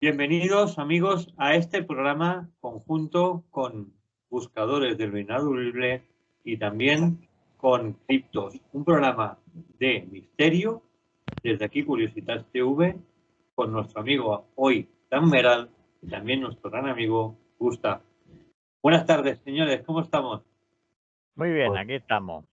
Bienvenidos amigos a este programa conjunto con Buscadores del Inaudito y también con Criptos, un programa de misterio desde aquí Curiositas TV con nuestro amigo hoy Dan Meral y también nuestro gran amigo Gustav. Buenas tardes, señores, ¿cómo estamos? Muy bien, aquí estamos.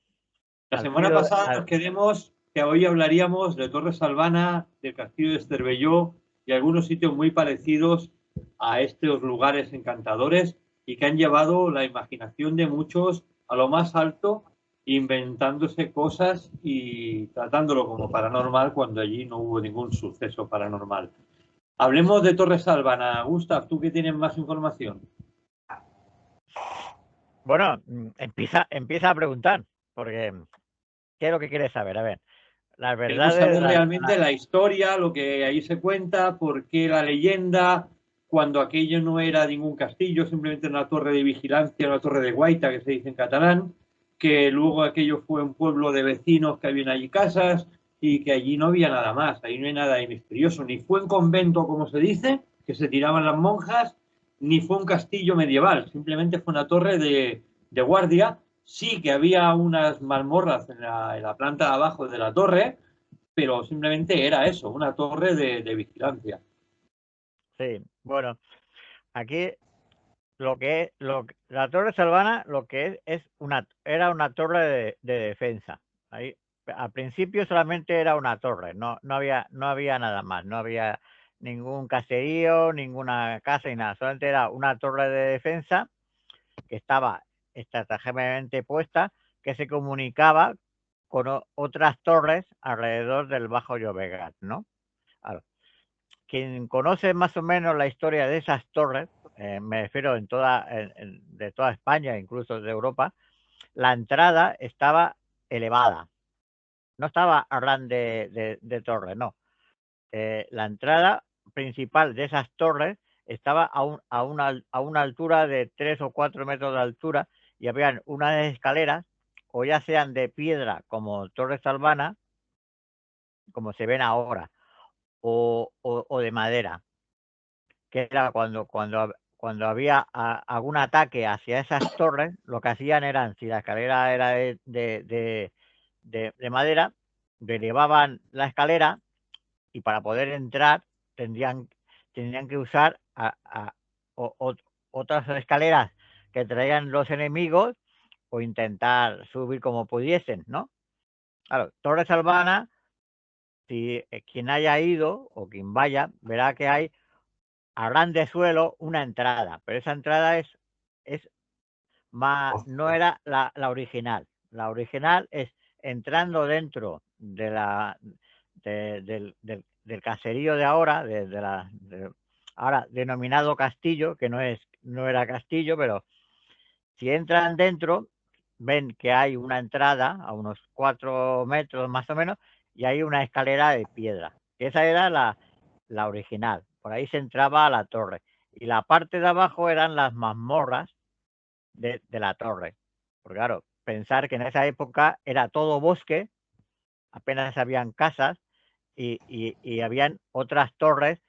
La Al semana filo, pasada nos quedamos que hoy hablaríamos de Torres Albana, del castillo de Cervelló y algunos sitios muy parecidos a estos lugares encantadores y que han llevado la imaginación de muchos a lo más alto, inventándose cosas y tratándolo como paranormal cuando allí no hubo ningún suceso paranormal. Hablemos de Torres Albana. Gustav, ¿tú que tienes más información? bueno, empieza a preguntar, porque ¿qué es lo que quieres saber? A ver, las Queremos verdades, saber realmente la historia, lo que ahí se cuenta, por qué la leyenda, cuando aquello no era ningún castillo, simplemente una torre de vigilancia, una torre de guaita, que se dice en catalán, que luego aquello fue un pueblo de vecinos que habían allí casas y que allí no había nada más, ahí no hay nada de misterioso, ni fue un convento, como se dice, que se tiraban las monjas, ni fue un castillo medieval, simplemente fue una torre de guardia. Sí que había unas mazmorras en la planta de abajo de la torre, pero simplemente era eso, una torre de vigilancia. sí. Bueno, aquí la Torre Salvana, lo que era una torre de defensa. Ahí, al principio solamente era una torre, no había nada más, no había ningún caserío, ninguna casa y nada, solamente era una torre de defensa que estaba estratégicamente puesta, que se comunicaba con otras torres alrededor del Bajo Llobregat, ¿no? Claro. Quien conoce más o menos la historia de esas torres, me refiero de toda España, incluso de Europa, la entrada estaba elevada, no estaba a ran de torres, no. La entrada principal de esas torres estaba a una altura de 3 o 4 metros de altura y habían unas escaleras, o ya sean de piedra como Torres Albana, como se ven ahora, o de madera, que era cuando había algún ataque hacia esas torres, lo que hacían eran, si la escalera era de madera, elevaban la escalera y para poder entrar tendrían, tendrían que usar otras escaleras que traían los enemigos o intentar subir como pudiesen, ¿no? Claro, Torres Albana, si quien haya ido o quien vaya, verá que hay a ras de suelo una entrada, pero esa entrada es no era la original. La original es entrando dentro del caserío de ahora, ahora denominado castillo, que no era castillo, pero si entran dentro, ven que hay una entrada a unos 4 metros más o menos y hay una escalera de piedra. Esa era la original. Por ahí se entraba a la torre. Y la parte de abajo eran las mazmorras de la torre. Porque claro, pensar que en esa época era todo bosque, apenas habían casas y habían otras torres,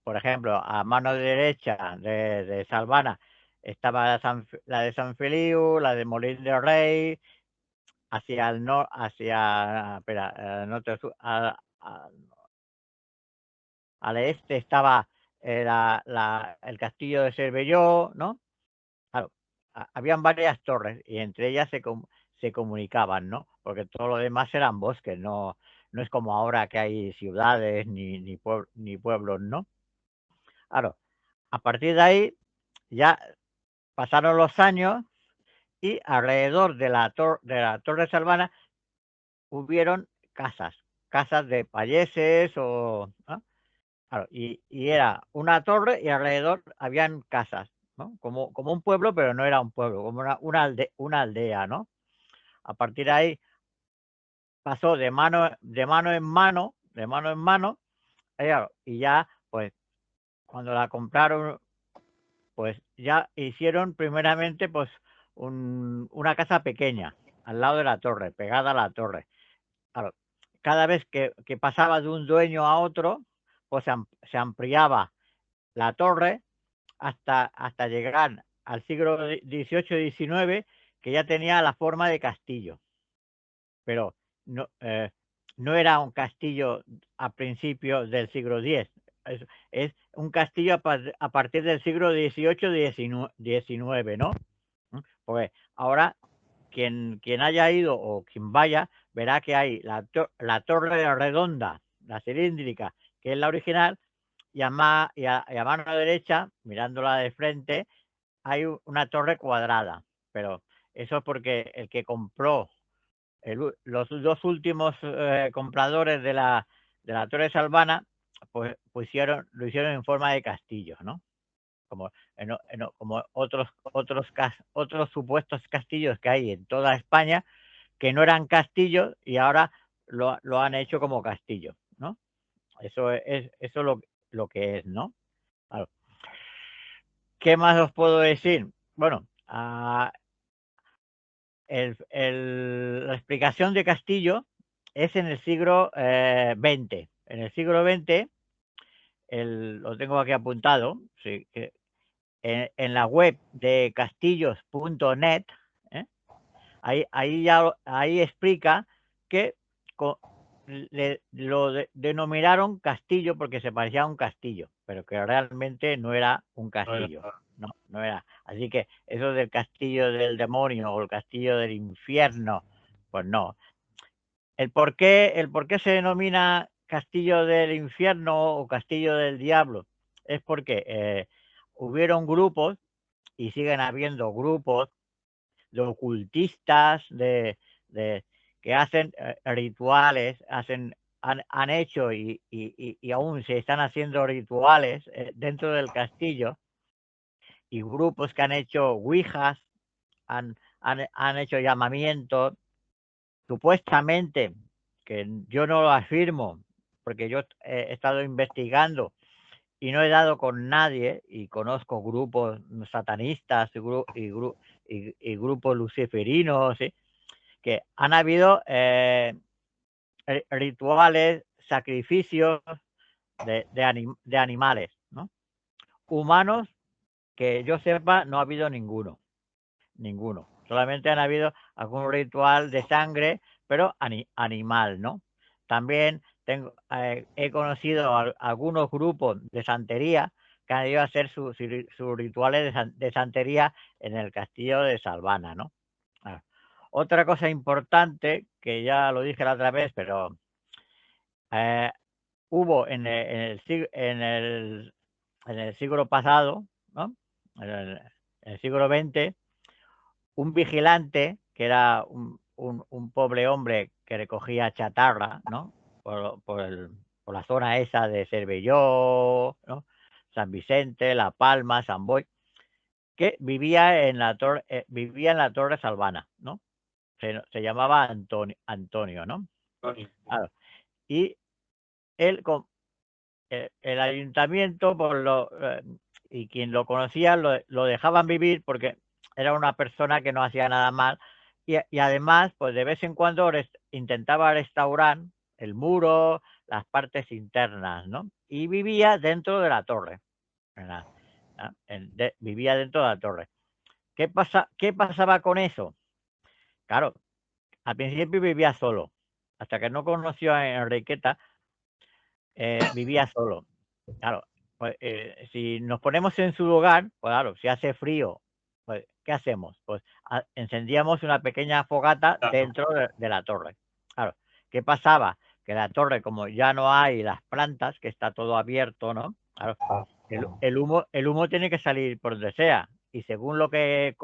por ejemplo, a mano derecha de Salvana estaba la de San Feliu, la de Molín de Rey, hacia el norte, espera, norte, al este estaba el castillo de Cervelló, ¿no? Claro, habían varias torres y entre ellas se comunicaban, ¿no? Porque todo lo demás eran bosques, no es como ahora que hay ciudades ni pueblos, ¿no? Claro, a partir de ahí ya pasaron los años y alrededor de la Torre Salvana hubieron casas de payeses ¿no? Claro, y era una torre y alrededor habían casas, ¿no? Como un pueblo, pero no era un pueblo, como una aldea, ¿no? A partir de ahí pasó de mano en mano, y ya, pues, cuando la compraron, pues ya hicieron primeramente, pues, una casa pequeña al lado de la torre, pegada a la torre. Claro, cada vez que pasaba de un dueño a otro, pues se ampliaba la torre hasta llegar al siglo XVIII-XIX, que ya tenía la forma de castillo. Pero no, no era un castillo a principios del siglo X. Es un castillo a partir del siglo XVIII-XIX, ¿no? Pues ahora quien haya ido o quien vaya verá que hay la torre redonda, la cilíndrica, que es la original, y a mano derecha, mirándola de frente, hay una torre cuadrada. Pero eso es porque el que compró, los dos últimos compradores de la Torre Salvana, pues lo hicieron en forma de castillo, ¿no? Como, como otros supuestos castillos que hay en toda España, que no eran castillos y ahora lo han hecho como castillo, ¿no? Eso es lo que es, ¿no? Claro. ¿Qué más os puedo decir? Bueno, la explicación de Castillo es en el siglo XX. En el siglo XX, lo tengo aquí apuntado, sí, que en la web de castillos.net, ahí explica que lo denominaron castillo porque se parecía a un castillo, pero que realmente no era un castillo. No era. Así que eso del castillo del demonio o el castillo del infierno, pues no. El por qué se denomina castillo del infierno o castillo del diablo es porque hubieron grupos y siguen habiendo grupos de ocultistas, que hacen rituales, han hecho y aún se están haciendo rituales dentro del castillo, y grupos que han hecho ouijas, han hecho llamamientos, supuestamente, que yo no lo afirmo, porque yo he estado investigando y no he dado con nadie, y conozco grupos satanistas y grupos luciferinos, ¿sí?, que han habido rituales, sacrificios de animales, ¿no? Humanos, que yo sepa, no ha habido ninguno. Solamente han habido algún ritual de sangre, pero animal, ¿no? También he conocido algunos grupos de santería que han ido a hacer sus rituales de santería en el castillo de Salvana, ¿no? Otra cosa importante, que ya lo dije la otra vez, pero hubo en el siglo pasado, ¿no?, en el siglo XX, un vigilante que era un pobre hombre que recogía chatarra, ¿no?, por la zona esa de Cervelló, ¿no?, San Vicente, La Palma, San Boi, que vivía en la Torre Salvana, ¿no? Se llamaba Antonio, ¿no? Claro. Y él, el ayuntamiento, y quien lo conocía, lo dejaban vivir porque era una persona que no hacía nada mal, y además, pues de vez en cuando intentaba restaurar el muro, las partes internas, ¿no? Y vivía dentro de la torre. Vivía dentro de la torre. ¿Qué pasaba con eso? Claro, al principio vivía solo, hasta que no conoció a Enriqueta, vivía solo. Claro, pues si nos ponemos en su lugar, pues claro, si hace frío, pues ¿qué hacemos? Pues encendíamos una pequeña fogata dentro de la torre. Claro, ¿qué pasaba? Que la torre, como ya no hay las plantas, que está todo abierto, ¿no? Claro, el humo tiene que salir por donde sea, y según lo que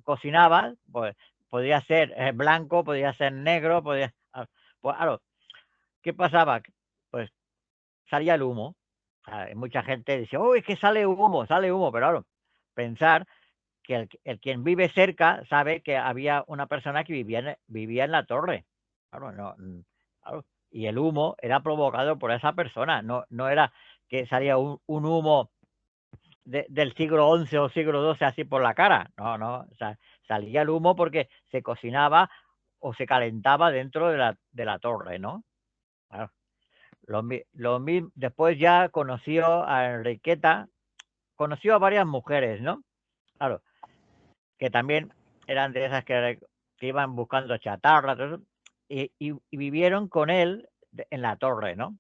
cocinabas, pues podía ser blanco, podía ser negro, pues claro, ¿qué pasaba? Pues salía el humo. Mucha gente dice, oh, es que sale humo, pero claro, pensar que quien vive cerca sabe que había una persona que vivía en la torre. Claro, no, claro. Y el humo era provocado por esa persona, no era que salía un humo del siglo XI o siglo XII así por la cara. No, o sea, salía el humo porque se cocinaba o se calentaba dentro de la torre, ¿no? Claro. Después ya conoció a Enriqueta, conoció a varias mujeres, ¿no? Claro, que también eran de esas que iban buscando chatarra, todo eso, y vivieron con él en la torre, ¿no?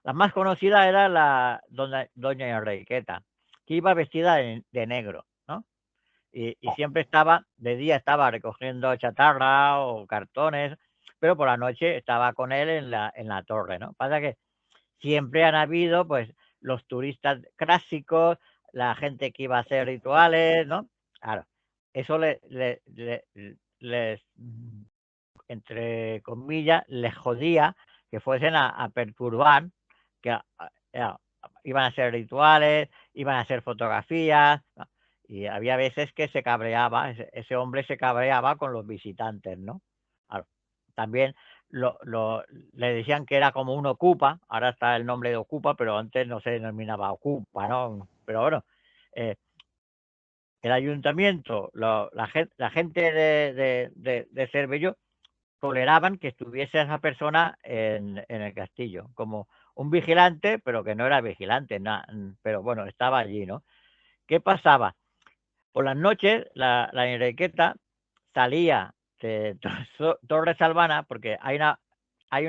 La más conocida era la doña Enriqueta, que iba vestida de negro, ¿no? Y siempre estaba, de día estaba recogiendo chatarra o cartones, pero por la noche estaba con él en la torre, ¿no? Pasa que siempre han habido, pues, los turistas clásicos, la gente que iba a hacer rituales, ¿no? Claro, eso les, entre comillas, les jodía que fuesen a perturbar, que iban a hacer rituales, iban a hacer fotografías, ¿no? Y había veces que se cabreaba, ese hombre se cabreaba con los visitantes, ¿no? Claro, también le decían que era como un ocupa, ahora está el nombre de ocupa, pero antes no se denominaba ocupa, ¿no? Pero bueno, eh, el ayuntamiento, la gente de Cervelló toleraban que estuviese esa persona en el castillo, como un vigilante, pero que no era vigilante, pero bueno, estaba allí, ¿no? ¿Qué pasaba? Por las noches, la Enriqueta salía de Torre Salvana, porque hay una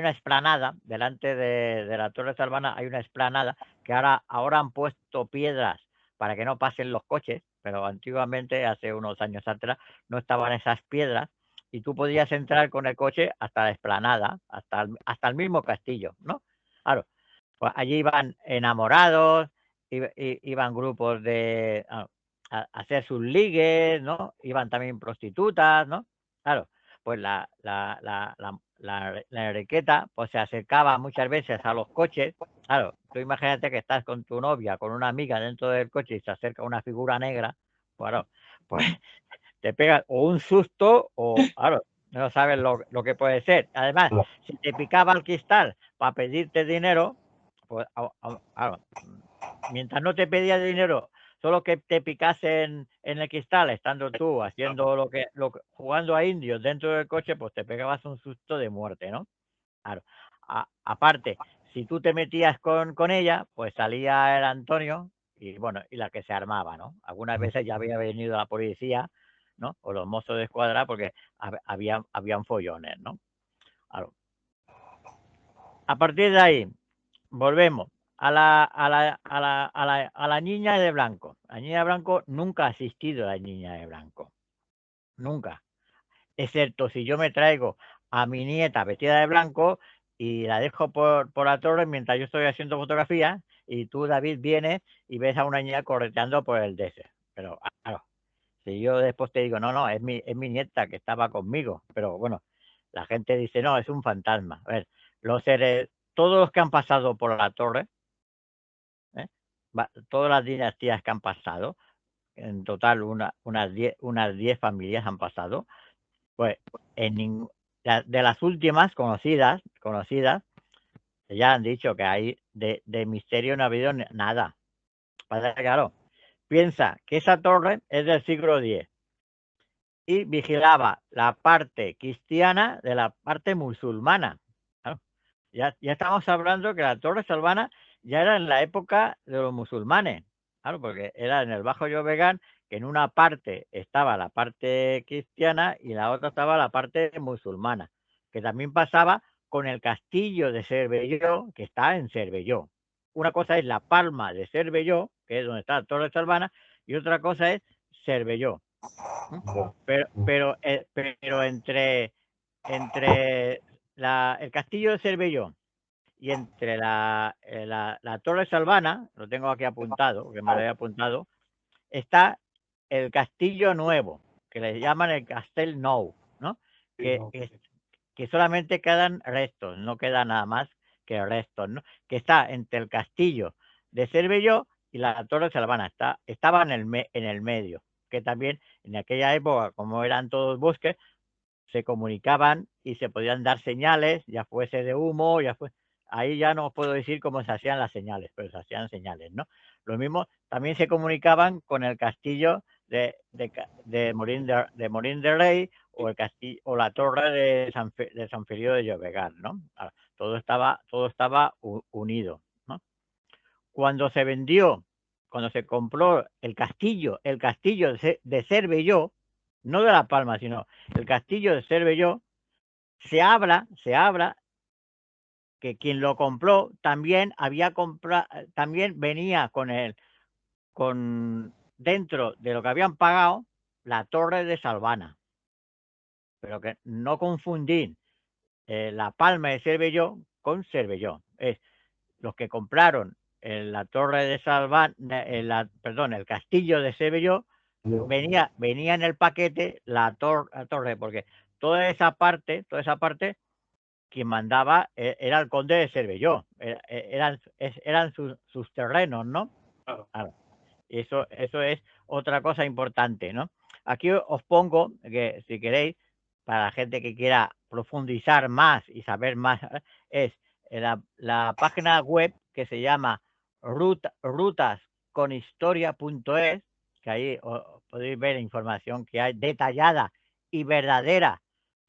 explanada, delante de la Torre Salvana hay una explanada, que ahora han puesto piedras para que no pasen los coches, pero antiguamente, hace unos años atrás, no estaban esas piedras, y tú podías entrar con el coche hasta la explanada, hasta el mismo castillo, ¿no? Claro, pues allí iban enamorados, iban grupos a hacer sus ligues, ¿no? Iban también prostitutas, ¿no? Claro, pues la Enriqueta pues se acercaba muchas veces a los coches. Claro, tú imagínate que estás con tu novia, con una amiga dentro del coche y se acerca una figura negra, bueno, pues te pegas o un susto o, claro, no sabes lo que puede ser. Además, si te picaba el cristal para pedirte dinero, pues, claro, mientras no te pedía dinero, solo que te picase en el cristal, estando tú haciendo jugando a indios dentro del coche, pues te pegabas un susto de muerte, ¿no? Claro. Aparte, si tú te metías con ella, pues salía el Antonio y bueno, y la que se armaba, ¿no? Algunas veces ya había venido la policía, ¿no? O los mozos de escuadra porque habían follones, ¿no? Claro. A partir de ahí, volvemos a la niña de blanco. La niña de blanco nunca ha asistido a la niña de blanco. Nunca. Excepto si yo me traigo a mi nieta vestida de blanco y la dejo por la torre mientras yo estoy haciendo fotografías y tú, David, vienes y ves a una niña correteando por el DS. Pero claro, si yo después te digo, no, es mi nieta que estaba conmigo, pero bueno, la gente dice, no, es un fantasma. A ver, todos los que han pasado por la torre, ¿eh? Todas las dinastías que han pasado, en total unas 10 familias han pasado, pues de las últimas conocidas, ya han dicho que hay de misterio no ha habido nada. Claro, piensa que esa torre es del siglo X y vigilaba la parte cristiana de la parte musulmana. Claro, ya estamos hablando que la Torre Salvana ya era en la época de los musulmanes. Claro, porque era en el Bajo Llobregat, que en una parte estaba la parte cristiana y en la otra estaba la parte musulmana, que también pasaba con el castillo de Cervelló, que está en Cervelló. Una cosa es la Palma de Cervelló, que es donde está la Torre Salvana, y otra cosa es Cervelló. Pero entre el castillo de Cervelló y entre la Torre Salvana, lo tengo aquí apuntado, porque me lo he apuntado, está el castillo nuevo, que le llaman el Castel Nou, ¿no? Que solamente quedan restos, no queda nada más que restos, ¿no? Que está entre el castillo de Cervelló y la Torre Salvana, estaba en el medio, que también en aquella época, como eran todos bosques, se comunicaban y se podían dar señales, ya fuese de humo, ahí ya no os puedo decir cómo se hacían las señales, pero se hacían señales, ¿no? Lo mismo, también se comunicaban con el castillo de Molín de Rey o el castillo, o la torre de San Feliu de Llobregat, ¿no? Todo estaba unido, ¿no? Cuando se vendió, cuando se compró el castillo de Cervelló, no de La Palma, sino el castillo de Cervelló, se habla que quien lo compró también también venía con dentro de lo que habían pagado la torre de Salvana. Pero que no confundir La Palma de Cervelló con Cervelló. Es los que compraron la torre de Salvana, el castillo de Cervelló, venía en el paquete la torre, porque toda esa parte, quien mandaba era el conde de Cervelló, eran sus terrenos, ¿no? Claro. Claro. Eso es otra cosa importante, ¿no? Aquí os pongo, que si queréis, para la gente que quiera profundizar más y saber más, es la página web que se llama rutasconhistoria.es, que ahí podéis ver información que hay detallada y verdadera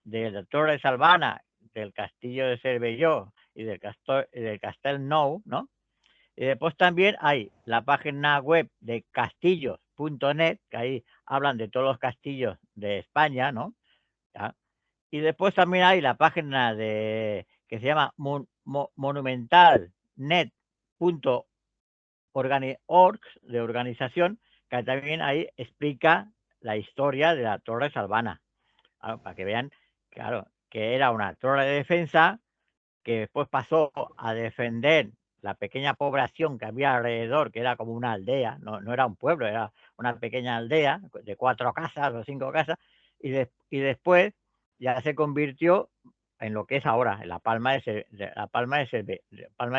de la Torre de Salvana, del Castillo de Cervelló y del Castel Nou, ¿no? Y después también hay la página web de castillos.net, que ahí hablan de todos los castillos de España, ¿no? ¿Ya? Y después también hay la página que se llama monumentalnet.org, de organización, que también ahí explica la historia de la Torre Salvana. Claro, para que vean, claro, que era una torre de defensa que después pasó a defender la pequeña población que había alrededor, que era como una aldea, no era un pueblo, era una pequeña aldea de 4 casas o 5 casas, y después ya se convirtió en lo que es ahora, en la Palma de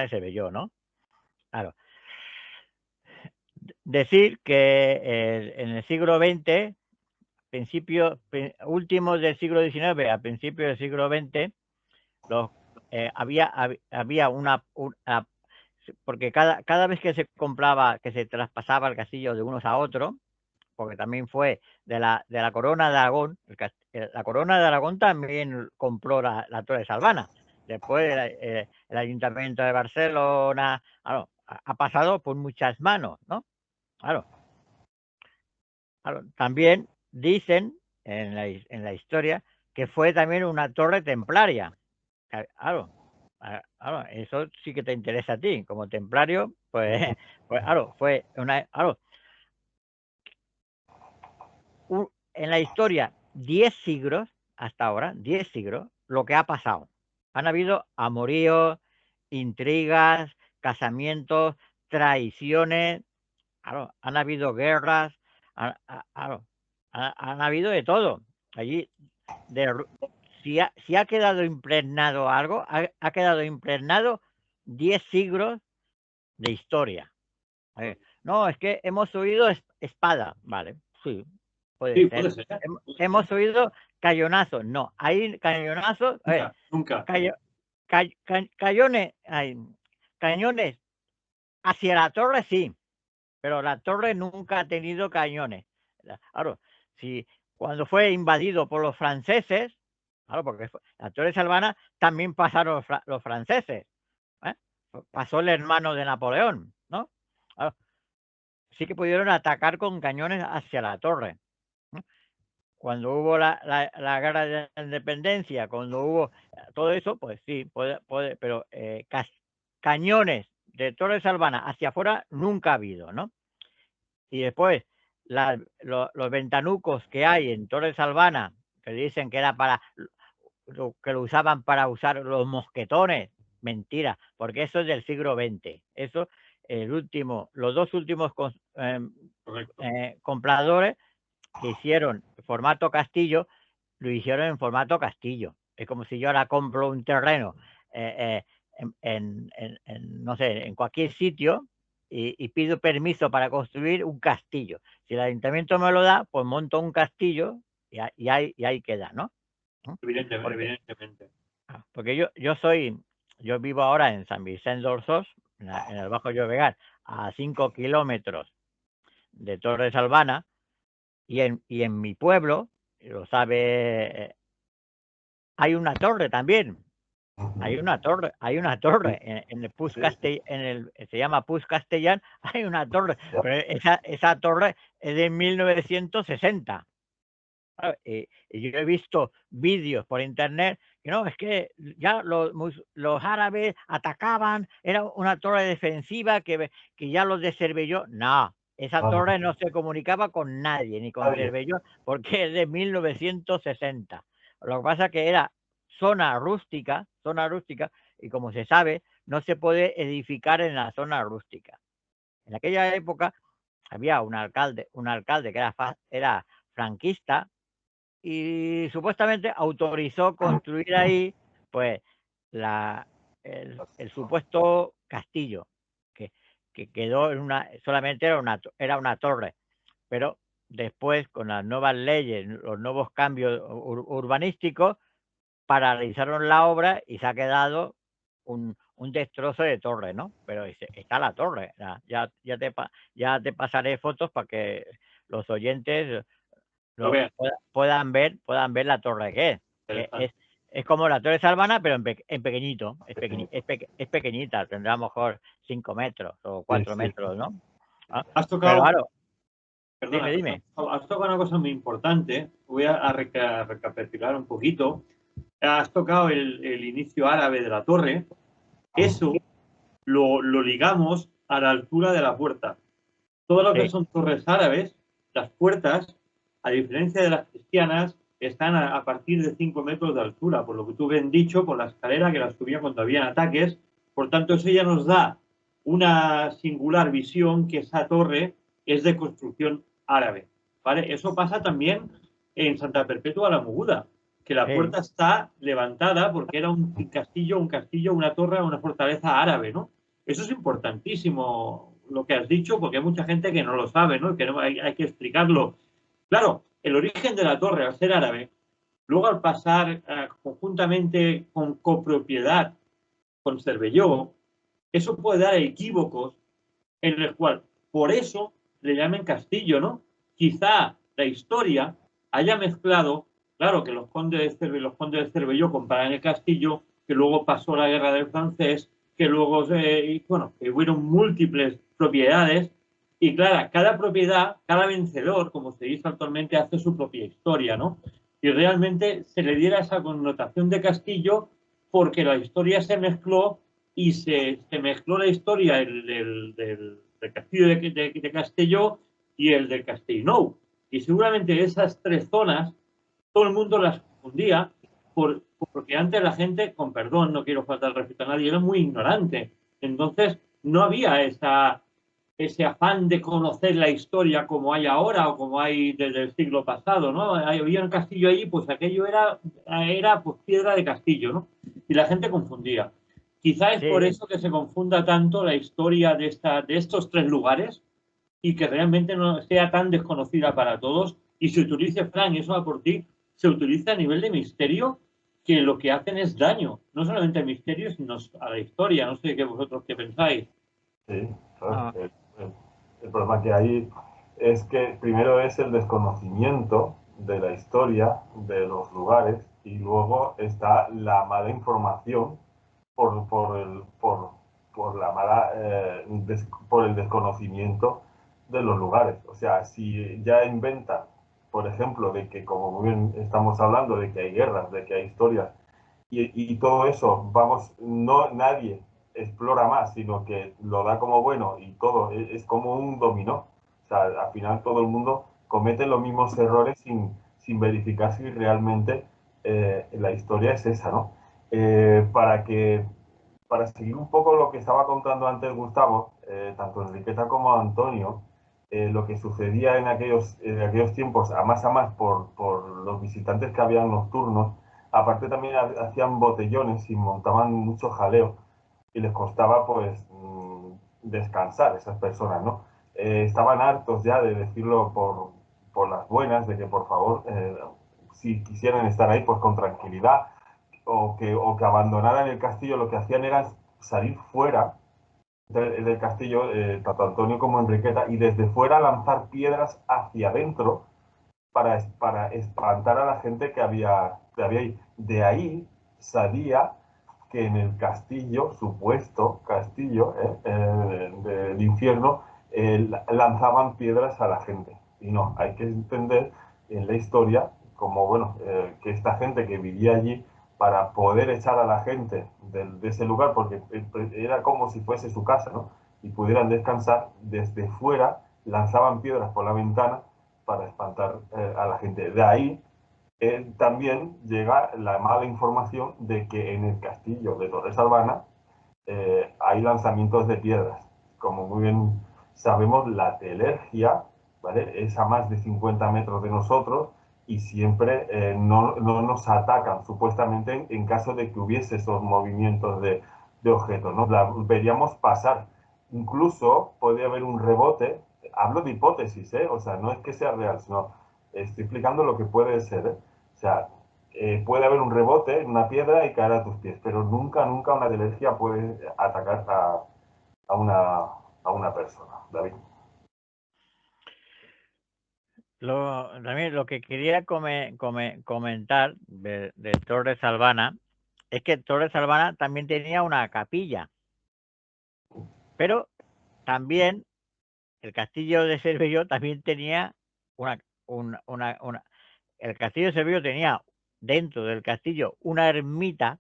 Cervelló, ¿no? Claro. Decir que en el siglo XX, últimos del siglo XIX a principios del siglo XX, había porque cada vez que se compraba, que se traspasaba el castillo de unos a otros, porque también fue de la Corona de Aragón, la Corona de Aragón también compró la Torre de Salvana. Después el Ayuntamiento de Barcelona, claro, ha pasado por muchas manos, ¿no? Claro. También dicen en la historia que fue también una torre templaria. Claro, claro, eso sí que te interesa a ti, como templario, pues, pues claro, fue en la historia 10 siglos, hasta ahora, 10 siglos, lo que ha pasado. Han habido amoríos, intrigas, casamientos, traiciones, claro, han habido guerras, claro, han habido de todo. Allí, si ha quedado impregnado algo, ha quedado impregnado 10 siglos de historia. No, es que hemos oído espada, vale, sí, puede puede ser. ser. Hemos oído cañonazos, no, hay cañonazos, Nunca. Cañones hacia la torre, sí, pero la torre nunca ha tenido cañones. Claro, cuando fue invadido por los franceses, claro, porque la Torre de Salvana también pasaron los franceses, pasó el hermano de Napoleón, ¿no? Claro, sí que pudieron atacar con cañones hacia la torre, ¿no? Cuando hubo la guerra de la independencia, cuando hubo todo eso, pues sí, puede, pero cañones de Torre de Salvana hacia afuera nunca ha habido, ¿no? Y después los ventanucos que hay en Torre Salvana, que dicen que era que lo usaban para usar los mosquetones, mentira, porque eso es del siglo XX. Eso, los dos últimos compradores que hicieron formato castillo, lo hicieron en formato castillo. Es como si yo ahora compro un terreno no sé, en cualquier sitio, y pido permiso para construir un castillo. Si el ayuntamiento me lo da, pues monto un castillo y ahí queda, ¿no? Evidentemente. Porque yo vivo ahora en San Vicente d'Orsós, en el Bajo Llobregat, a 5 kilómetros de Torre Salvana, y en mi pueblo, lo sabe. Hay una torre también. Hay una torre en el Puig se llama Puig Castellán, hay una torre, pero esa torre es de 1960. Claro, y yo he visto vídeos por internet que no, es que ya los árabes atacaban, era una torre defensiva que ya los de Cervelló. No, esa torre no se comunicaba con nadie, ni con Cervelló, porque es de 1960. Lo que pasa es que era zona rústica, y como se sabe, no se puede edificar en la zona rústica. En aquella época había un alcalde que era franquista, y supuestamente autorizó construir ahí, pues, el supuesto castillo, que, que quedó solamente era una torre, pero después, con las nuevas leyes, los nuevos cambios urbanísticos, paralizaron la obra y se ha quedado un destrozo de torre, ¿no? Pero está la torre. Ya te pasaré fotos para que los oyentes Lo vean. puedan ver la torre que es. Que es como la Torre Salvana, pero en pequeñito. Es pequeñita, tendrá a lo mejor 5 metros o 4 metros, ¿no? Has Pero tocado, claro, perdona, dime. has tocado una cosa muy importante. Voy a recapitular un poquito. Has tocado el inicio árabe de la torre. Eso lo ligamos a la altura de la puerta. Todo lo que son torres árabes, las puertas, a diferencia de las cristianas, están a partir de 5 metros de altura, por lo que tú bien dicho, por la escalera que las subía cuando habían ataques. Por tanto, eso ya nos da una singular visión que esa torre es de construcción árabe. ¿Vale? Eso pasa también en Santa Perpetua la Mogoda, que la puerta está levantada porque era un castillo, una torre, una fortaleza árabe, ¿no? Eso es importantísimo lo que has dicho, porque hay mucha gente que no lo sabe, ¿no? Que hay que explicarlo. Claro, el origen de la torre, al ser árabe, luego al pasar conjuntamente con copropiedad con Cervelló, eso puede dar equívocos en el cual, por eso le llamen castillo, ¿no? Quizá la historia haya mezclado, claro, que los condes de Cervelló compraron el castillo, que luego pasó la guerra del francés, que luego, bueno, que hubieron múltiples propiedades, y claro, cada propiedad, cada vencedor, como se dice actualmente, hace su propia historia, ¿no? Y realmente se le diera esa connotación de castillo porque la historia se mezcló y se mezcló la historia del castillo de Castelló y el de Castellnou. Y seguramente esas tres zonas todo el mundo las confundía porque antes la gente, con perdón, no quiero faltar el respeto a nadie, era muy ignorante. Entonces no había ese afán de conocer la historia como hay ahora o como hay desde el siglo pasado, ¿no? Había un castillo ahí, pues aquello era pues piedra de castillo, ¿no? Y la gente confundía. Quizá es por eso que se confunda tanto la historia de estos tres lugares y que realmente no sea tan desconocida para todos y se utilice, Fran, eso va por ti, se utiliza a nivel de misterio que lo que hacen es daño, no solamente al misterio, sino a la historia. No sé qué vosotros qué pensáis. Sí, claro. El problema que hay es que primero es el desconocimiento de la historia de los lugares y luego está la mala información por la mala por el desconocimiento de los lugares. O sea, si ya inventan, por ejemplo, de que, como muy bien estamos hablando, de que hay guerras, de que hay historias y todo eso, vamos, no nadie explora más, sino que lo da como bueno y todo es como un dominó. O sea, al final todo el mundo comete los mismos errores sin verificar si realmente la historia es esa, ¿no? Para seguir un poco lo que estaba contando antes Gustavo, tanto Enriqueta como Antonio, lo que sucedía en aquellos tiempos, a más por los visitantes que habían nocturnos, aparte también hacían botellones y montaban mucho jaleo y les costaba pues descansar esas personas, ¿no? Estaban hartos ya de decirlo por las buenas, de que por favor, si quisieran estar ahí pues con tranquilidad o que abandonaran el castillo, lo que hacían era salir fuera del castillo, tanto Antonio como Enriqueta, y desde fuera lanzar piedras hacia adentro para espantar a la gente que había ahí. De ahí salía que en el castillo, supuesto castillo del infierno, lanzaban piedras a la gente. Y no, hay que entender en la historia como, bueno, que esta gente que vivía allí, para poder echar a la gente de ese lugar, porque era como si fuese su casa, ¿no? Y pudieran descansar, desde fuera lanzaban piedras por la ventana para espantar a la gente. De ahí también llega la mala información de que en el castillo de Torres Albana hay lanzamientos de piedras. Como muy bien sabemos, la telergia, ¿vale?, es a más de 50 metros de nosotros y siempre no nos atacan, supuestamente, en caso de que hubiese esos movimientos de objetos, ¿no? Veríamos pasar. Incluso podría haber un rebote. Hablo de hipótesis, ¿eh? O sea, no es que sea real, sino estoy explicando lo que puede ser, ¿eh? O sea, puede haber un rebote en una piedra y caer a tus pies, pero nunca, nunca una alergia puede atacar a una persona, David. También lo que quería comentar de Torres Albana es que Torres Albana también tenía una capilla, pero también el castillo de Cervelló también tenía el castillo de Cervelló tenía dentro del castillo una ermita,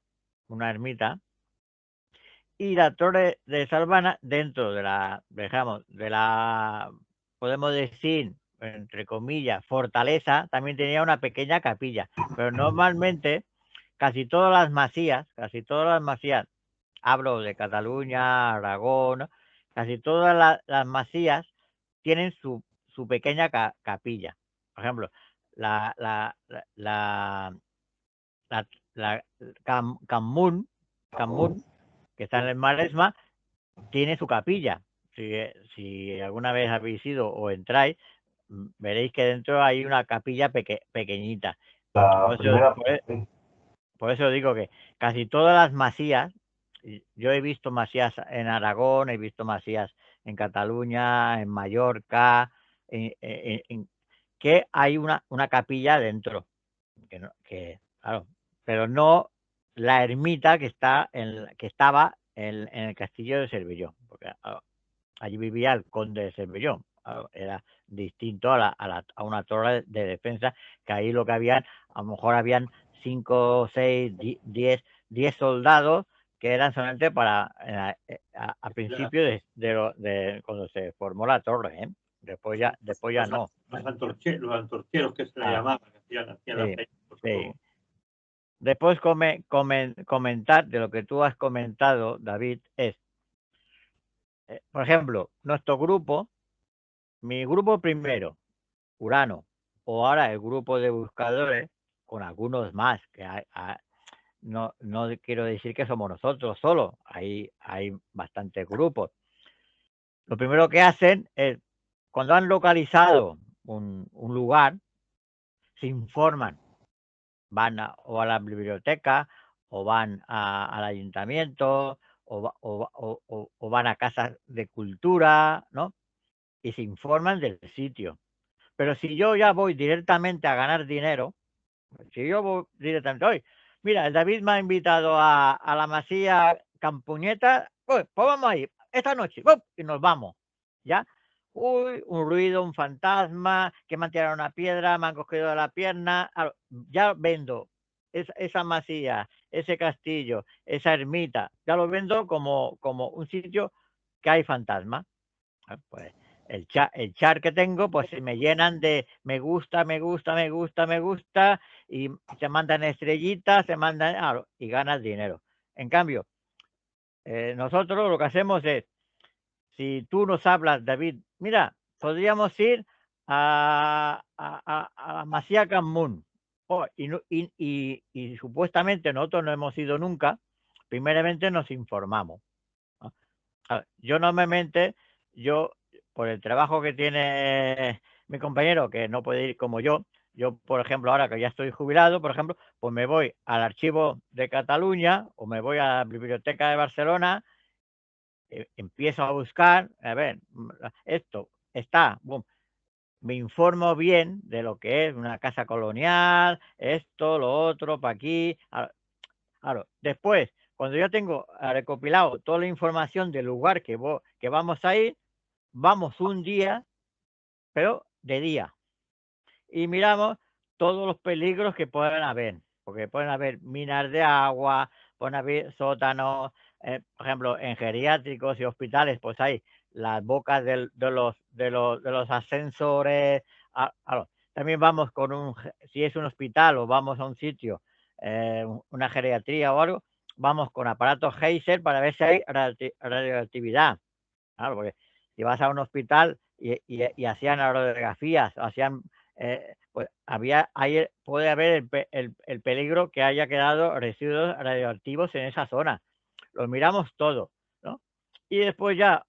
y la torre de Salvana dentro de la, podemos decir, entre comillas, fortaleza, también tenía una pequeña capilla, pero normalmente casi todas las masías, hablo de Cataluña, Aragón, casi todas las masías tienen su pequeña capilla. Por ejemplo, la, la, la, la, la Camun, que está en el Maresma, tiene su capilla. Si alguna vez habéis ido o entráis, veréis que dentro hay una capilla pequeñita. Por eso digo que casi todas las masías, yo he visto masías en Aragón, he visto masías en Cataluña, en Mallorca, que hay una capilla dentro, claro, pero no la ermita que estaba en el castillo de Cervelló, porque allí vivía el conde de Cervelló. Era distinto a una torre de defensa, que ahí lo que habían, a lo mejor habían 5, 6, 10 soldados que eran solamente para a principio de cuando se formó la torre, ¿eh? Después ya no. Los antorcheros que se le llamaban, que hacían sí. Después comentar de lo que tú has comentado, David, es, por ejemplo, nuestro grupo, mi grupo primero, Urano, o ahora el grupo de buscadores, con algunos más, que no quiero decir que somos nosotros solo, hay bastantes grupos. Lo primero que hacen es, cuando han localizado un lugar, se informan, van o a la biblioteca, o van al ayuntamiento, o van a casas de cultura, ¿no? Y se informan del sitio. Pero si yo ya voy directamente a ganar dinero, si yo voy directamente, oye, mira, el David me ha invitado a la masía Campuñeta, pues vamos a ir esta noche, y nos vamos, ¿ya? Uy, un ruido, un fantasma, que me han tirado una piedra, me han cogido de la pierna, ya vendo esa masía, ese castillo, esa ermita, ya lo vendo como un sitio que hay fantasma. Pues el chat que tengo, pues se me llenan de me gusta, y se mandan estrellitas, y ganas dinero. En cambio, nosotros lo que hacemos es, si tú nos hablas, David, mira, podríamos ir a Masía Camun, y supuestamente nosotros no hemos ido nunca, primeramente nos informamos. Yo normalmente, por el trabajo que tiene mi compañero, que no puede ir como yo, por ejemplo, ahora que ya estoy jubilado, por ejemplo, pues me voy al archivo de Cataluña o me voy a la biblioteca de Barcelona, empiezo a buscar, a ver, esto está, boom, me informo bien de lo que es una casa colonial, esto, lo otro, para aquí. Claro, después, cuando yo tengo recopilado toda la información del lugar que vamos a ir, vamos un día, pero de día, y miramos todos los peligros que pueden haber, porque pueden haber minas de agua, pueden haber sótanos, por ejemplo, en geriátricos y hospitales, pues hay las bocas de los ascensores. También vamos si es un hospital o vamos a un sitio, una geriatría o algo, vamos con aparatos Geyser para ver si hay radioactividad. Claro, porque si vas a un hospital y hacían radiografías, pues puede haber el peligro que haya quedado residuos radioactivos en esa zona. Lo miramos todo, ¿no? Y después ya,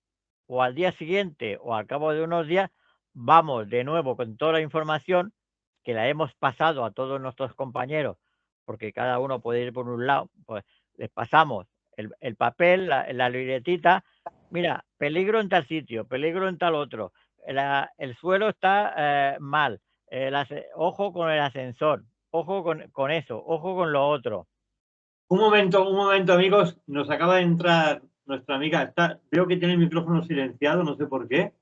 o al día siguiente, o al cabo de unos días, vamos de nuevo con toda la información que la hemos pasado a todos nuestros compañeros, porque cada uno puede ir por un lado, pues les pasamos el papel, la libretita. Mira, peligro en tal sitio, peligro en tal otro. El suelo está mal. Ojo con el ascensor, ojo con eso, ojo con lo otro. Un momento, amigos. Nos acaba de entrar nuestra amiga. Veo que tiene el micrófono silenciado, no sé por qué.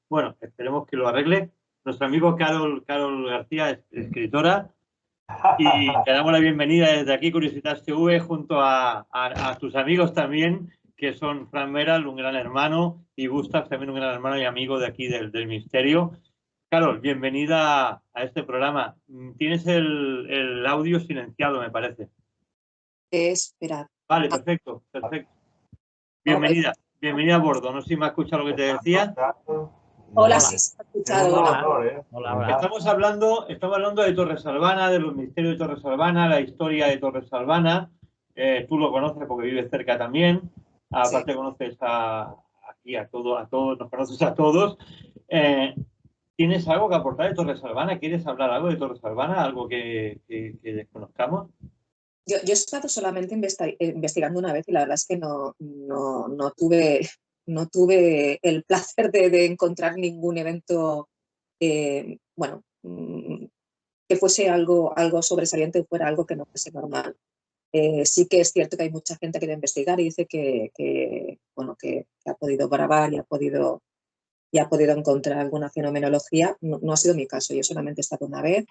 Bueno, esperemos que lo arregle. Nuestro amigo Carol García es escritora. Y te damos la bienvenida desde aquí, Curiositas TV, junto a tus amigos también, que son Fran Meral, un gran hermano, y Gustav, también un gran hermano y amigo de aquí del Misterio. Carol, bienvenida a este programa. Tienes el audio silenciado, me parece. Espera. Vale, perfecto. Bienvenida a bordo. No sé si me has escuchado lo que te decía. Hola, sí, se ha escuchado. Hola. Estamos hablando de Torres Albana, de los misterios de Torres Albana, la historia de Torres Albana. Tú lo conoces porque vives cerca también. Aparte, sí. Conoces aquí a todos, nos conoces a todos. ¿Tienes algo que aportar de Torres Albana? ¿Quieres hablar algo de Torres Albana? ¿Algo que desconozcamos? Yo he estado solamente investigando una vez y la verdad es que no tuve el placer de encontrar ningún evento, bueno, que fuese algo sobresaliente o fuera algo que no fuese normal. Sí que es cierto que hay mucha gente que quiere investigar y dice que ha podido grabar y ha podido encontrar alguna fenomenología. No ha sido mi caso, yo solamente he estado una vez.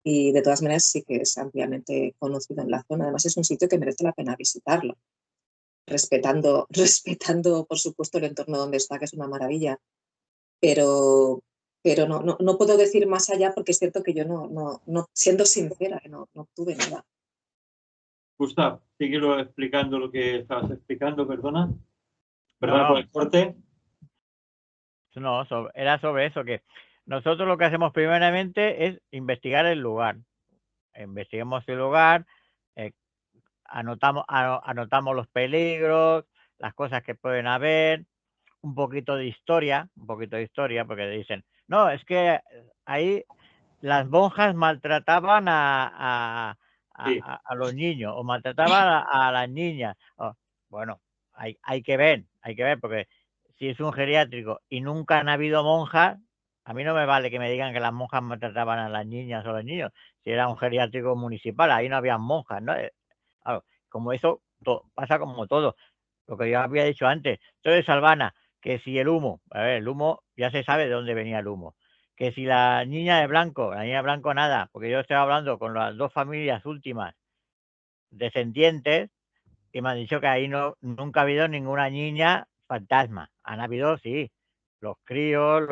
Y de todas maneras sí que es ampliamente conocido en la zona. Además es un sitio que merece la pena visitarlo, respetando por supuesto el entorno donde está, que es una maravilla. Pero no puedo decir más allá porque es cierto que yo no siendo sincera, no tuve nada. Gustav, síguelo explicando lo que estabas explicando, perdona. Perdona por el corte. No, era sobre eso, que nosotros lo que hacemos primeramente es investigar el lugar. Investigamos el lugar, anotamos los peligros, las cosas que pueden haber, un poquito de historia, porque dicen, no, es que ahí las monjas maltrataban a los niños o maltrataban a las niñas. Bueno, hay que ver, porque si es un geriátrico y nunca han habido monjas, a mí no me vale que me digan que las monjas maltrataban a las niñas o a los niños. Si era un geriátrico municipal, ahí no había monjas, ¿no? Claro, como eso pasa como todo. Lo que yo había dicho antes, Torres Albana, que si el humo ya se sabe de dónde venía el humo. Que si la niña de blanco nada, porque yo estoy hablando con las dos familias últimas descendientes y me han dicho que ahí nunca ha habido ninguna niña fantasma. Han habido, sí, los críos,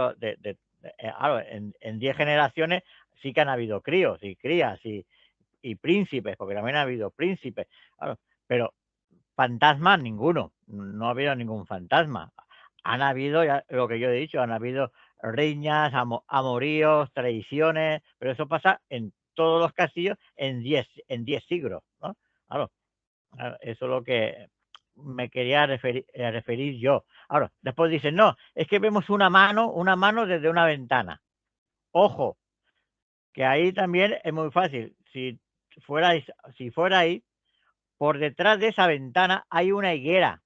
en 10 generaciones sí que han habido críos y crías y príncipes, porque también ha habido príncipes, claro, pero fantasmas ninguno, no ha habido ningún fantasma. Han habido, lo que yo he dicho, han habido riñas, amoríos, traiciones, pero eso pasa en todos los castillos en 10 siglos, ¿no? Claro, eso es lo que me quería referir yo. Ahora, después dicen, no, es que vemos una mano desde una ventana. Ojo, que ahí también es muy fácil. Si fuera ahí, por detrás de esa ventana hay una higuera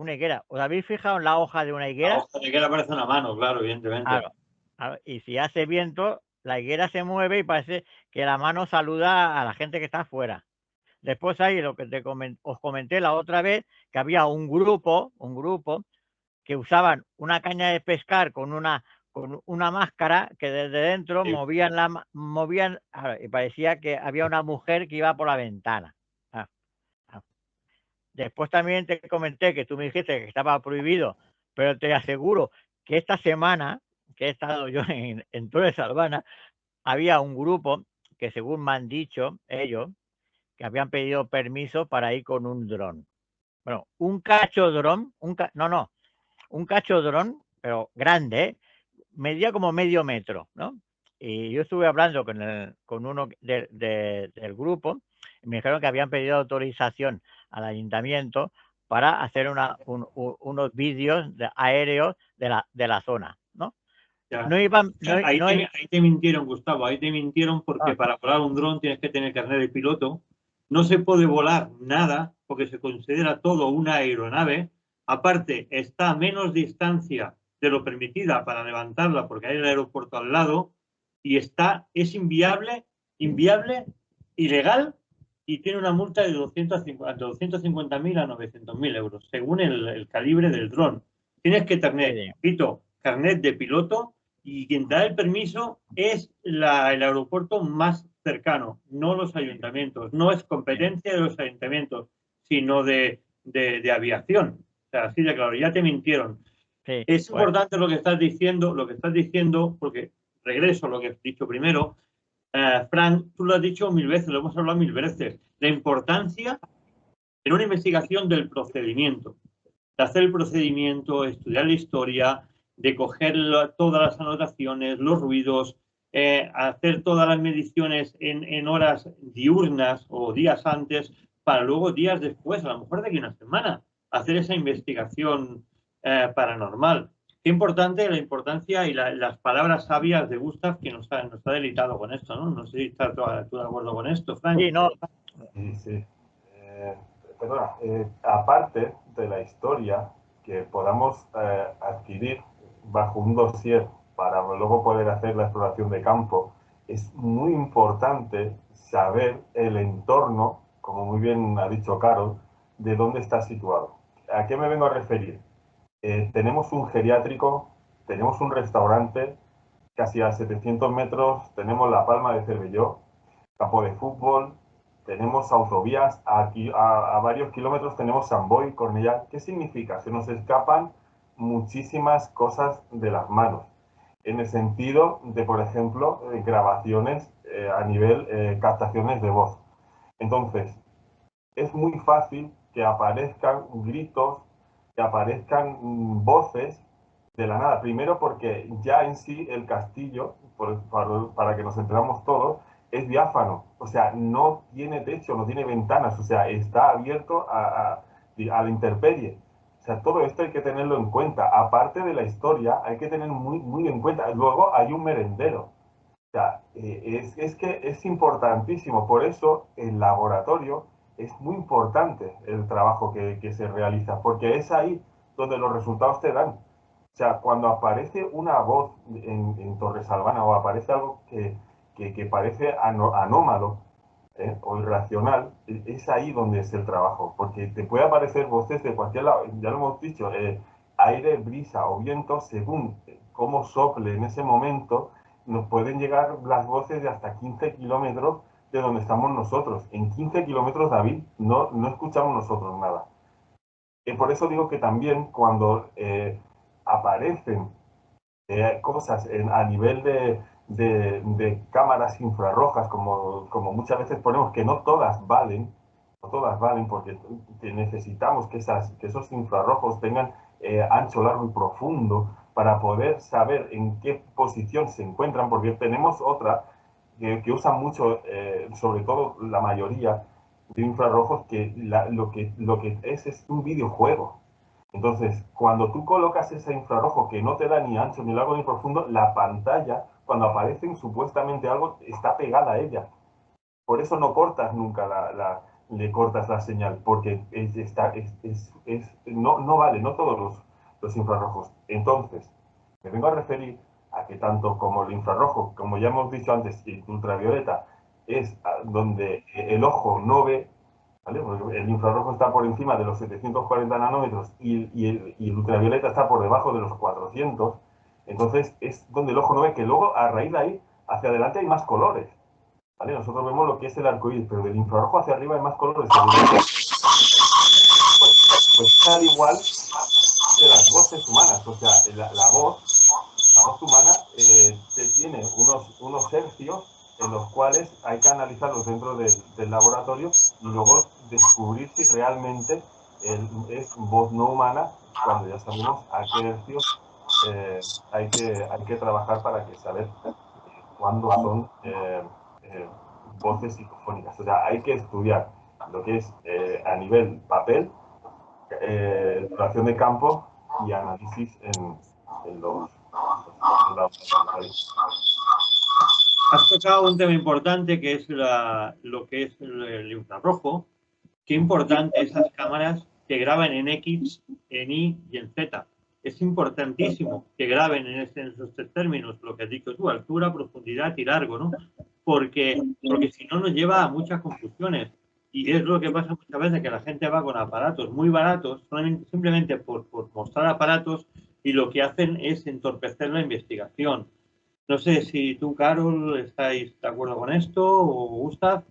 una higuera. ¿Os habéis fijado en la hoja de una La higuera? hoja de higuera parece una mano, claro, evidentemente. Claro, claro, y si hace viento, la higuera se mueve y parece que la mano saluda a la gente que está afuera. Después hay lo que os comenté la otra vez, que había un grupo que usaban una caña de pescar con una máscara que desde dentro Sí. movían y parecía que había una mujer que iba por la ventana. Ah, ah. Después también te comenté que tú me dijiste que estaba prohibido, pero te aseguro que esta semana que he estado yo en Torres Albana, había un grupo que, según me han dicho ellos, que habían pedido permiso para ir con un dron. Bueno, un cacho dron, un cacho dron, pero grande, ¿eh? Medía como medio metro, ¿no? Y yo estuve hablando con uno del grupo y me dijeron que habían pedido autorización al ayuntamiento para hacer unos vídeos aéreos de la zona, ¿no? Ya. No iban, Ahí te mintieron, Gustavo, ahí te mintieron porque Ah. para volar un dron tienes que tener carnet de piloto. No se puede volar nada porque se considera todo una aeronave. Aparte, está a menos distancia de lo permitida para levantarla porque hay el aeropuerto al lado y es inviable, ilegal y tiene una multa de 250.000 a 900.000 euros según el calibre del dron. Tienes que tener, repito, carnet de piloto y quien da el permiso es el aeropuerto más cercano, no los ayuntamientos. No es competencia de los ayuntamientos, sino de aviación. O sea, así de claro, ya te mintieron. Sí, es importante lo que estás diciendo, porque regreso a lo que has dicho primero. Frank, tú lo has dicho 1000 veces, lo hemos hablado 1000 veces. La importancia en una investigación del procedimiento, de hacer el procedimiento, estudiar la historia, de coger todas las anotaciones, los ruidos, hacer todas las mediciones en horas diurnas o días antes, para luego días después, a lo mejor de aquí a una semana, hacer esa investigación paranormal. Qué importante la importancia y las palabras sabias de Gustav que nos ha deleitado con esto, ¿no? No sé si estás tú de acuerdo con esto, Frank. Sí, no. Sí. Perdona, aparte de la historia que podamos adquirir bajo un dossier para luego poder hacer la exploración de campo, es muy importante saber el entorno, como muy bien ha dicho Carol, de dónde está situado. ¿A qué me vengo a referir? Tenemos un geriátrico, tenemos un restaurante, casi a 700 metros tenemos la Palma de Cervelló, campo de fútbol, tenemos autovías, aquí a varios kilómetros tenemos San Boi, Cornellá. ¿Qué significa? Se nos escapan muchísimas cosas de las manos. En el sentido de, por ejemplo, grabaciones a nivel captaciones de voz. Entonces, es muy fácil que aparezcan gritos, que aparezcan voces de la nada. Primero porque ya en sí el castillo, para que nos enteramos todos, es diáfano. O sea, no tiene techo, no tiene ventanas. O sea, está abierto a la intemperie. O sea, todo esto hay que tenerlo en cuenta. Aparte de la historia, hay que tener muy en cuenta. Luego hay un merendero. O sea, es que es importantísimo. Por eso el laboratorio es muy importante el trabajo que se realiza, porque es ahí donde los resultados te dan. O sea, cuando aparece una voz en Torresalvana o aparece algo que parece anómalo o irracional, es ahí donde es el trabajo, porque te puede aparecer voces de cualquier lado, ya lo hemos dicho, aire, brisa o viento, según cómo sople en ese momento, nos pueden llegar las voces de hasta 15 kilómetros de donde estamos nosotros. En 15 kilómetros, David, no escuchamos nosotros nada. Y por eso digo que también cuando aparecen cosas a nivel de cámaras infrarrojas, como muchas veces ponemos, que no todas valen porque necesitamos que esos infrarrojos tengan ancho, largo y profundo para poder saber en qué posición se encuentran, porque tenemos otra que usan mucho, sobre todo la mayoría de infrarrojos, que lo que es un videojuego. Entonces, cuando tú colocas ese infrarrojo que no te da ni ancho, ni largo, ni profundo, la pantalla, cuando aparecen supuestamente algo, está pegada a ella. Por eso no cortas nunca le cortas la señal, porque no vale, no todos los infrarrojos. Entonces, me vengo a referir a que tanto como el infrarrojo, como ya hemos dicho antes, y el ultravioleta, es donde el ojo no ve, ¿vale? Porque el infrarrojo está por encima de los 740 nanómetros y el ultravioleta está por debajo de los 400, entonces es donde el ojo no ve, que luego a raíz de ahí, hacia adelante hay más colores. ¿Vale? Nosotros vemos lo que es el arco iris, pero del infrarrojo hacia arriba hay más colores. Pues al igual de las voces humanas, o sea, la voz humana tiene unos hercios en los cuales hay que analizarlos dentro del laboratorio y luego descubrir si realmente es voz no humana, cuando ya sabemos a qué hercios hay que trabajar para que saber cuándo son voces psicofónicas. O sea, hay que estudiar lo que es a nivel papel, duración de campo y análisis en los laboratorios. Has tocado un tema importante que es lo que es el infrarrojo. Qué importante esas cámaras que graben en X, en Y y en Z. Es importantísimo que graben en esos tres términos, lo que has dicho tú, altura, profundidad y largo, ¿no? Porque si no nos lleva a muchas confusiones. Y es lo que pasa muchas veces, que la gente va con aparatos muy baratos, simplemente por mostrar aparatos, y lo que hacen es entorpecer la investigación. No sé si tú, Carol, estáis de acuerdo con esto, o Gustav.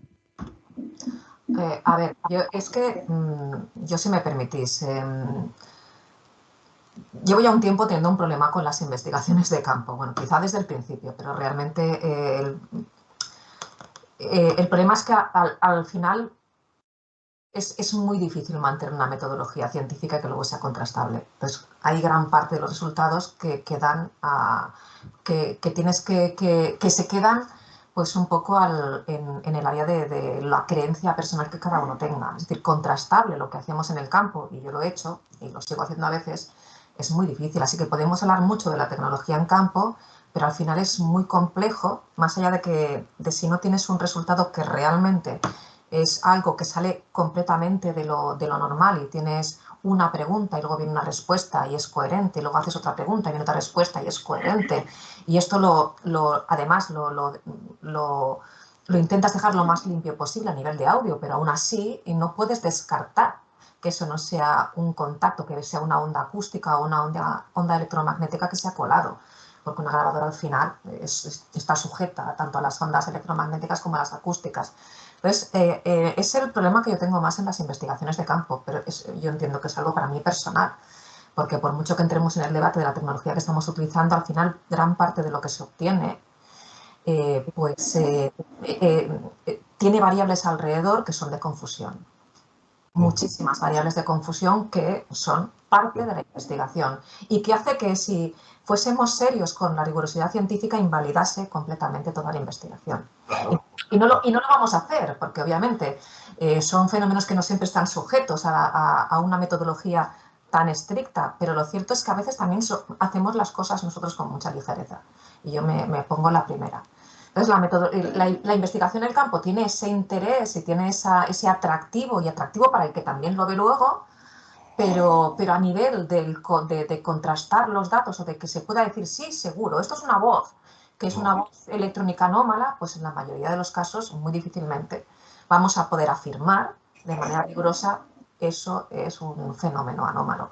A ver, yo si me permitís, llevo ya un tiempo teniendo un problema con las investigaciones de campo. Bueno, quizá desde el principio, pero realmente el problema es que al final es muy difícil mantener una metodología científica que luego sea contrastable. Entonces, hay gran parte de los resultados que se quedan pues un poco en el área de la creencia personal que cada uno tenga. Es decir, contrastable lo que hacemos en el campo, y yo lo he hecho y lo sigo haciendo a veces, es muy difícil. Así que podemos hablar mucho de la tecnología en campo, pero al final es muy complejo, más allá de si no tienes un resultado que realmente es algo que sale completamente de lo normal, y tienes una pregunta y luego viene una respuesta y es coherente, y luego haces otra pregunta y viene otra respuesta y es coherente, y esto además lo intentas dejar lo más limpio posible a nivel de audio, pero aún así no puedes descartar que eso no sea un contacto, que sea una onda acústica o una onda electromagnética que se ha colado, porque una grabadora al final está sujeta tanto a las ondas electromagnéticas como a las acústicas. Entonces, es el problema que yo tengo más en las investigaciones de campo, pero yo entiendo que es algo para mí personal, porque por mucho que entremos en el debate de la tecnología que estamos utilizando, al final gran parte de lo que se obtiene tiene variables alrededor que son de confusión. Muchísimas variables de confusión que son parte de la investigación y que hace que si fuésemos serios con la rigurosidad científica invalidase completamente toda la investigación. Y no lo vamos a hacer, porque obviamente son fenómenos que no siempre están sujetos a una metodología tan estricta, pero lo cierto es que a veces también hacemos las cosas nosotros con mucha ligereza, y yo me pongo la primera. Entonces, la investigación en el campo tiene ese interés y tiene ese atractivo, y atractivo para el que también lo ve luego, pero a nivel de contrastar los datos, o de que se pueda decir, sí, seguro, esto es una voz, que es una voz electrónica anómala, pues en la mayoría de los casos muy difícilmente vamos a poder afirmar de manera rigurosa eso es un fenómeno anómalo.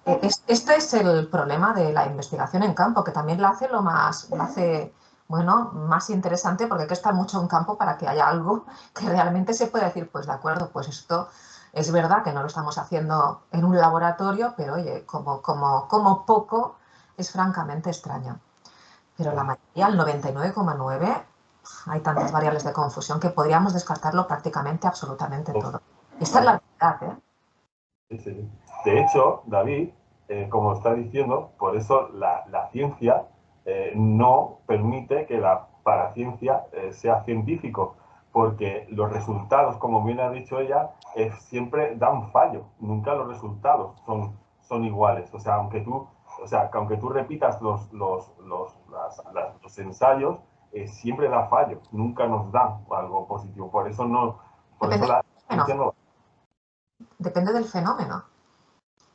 Este es el problema de la investigación en campo, que también la hace más interesante, porque hay que estar mucho en campo para que haya algo que realmente se pueda decir, pues de acuerdo, pues esto es verdad que no lo estamos haciendo en un laboratorio, pero oye, como poco es francamente extraño. Pero la mayoría, el 99,9%, hay tantas variables de confusión que podríamos descartarlo prácticamente absolutamente todo. Y esta es la realidad, ¿eh? Sí. De hecho, David, como está diciendo, por eso la ciencia no permite que la paraciencia sea científico, porque los resultados, como bien ha dicho ella, siempre dan fallo. Nunca los resultados son iguales. O sea, aunque tú repitas los ensayos, siempre da fallo. Nunca nos dan algo positivo. Por eso Bueno, depende del fenómeno.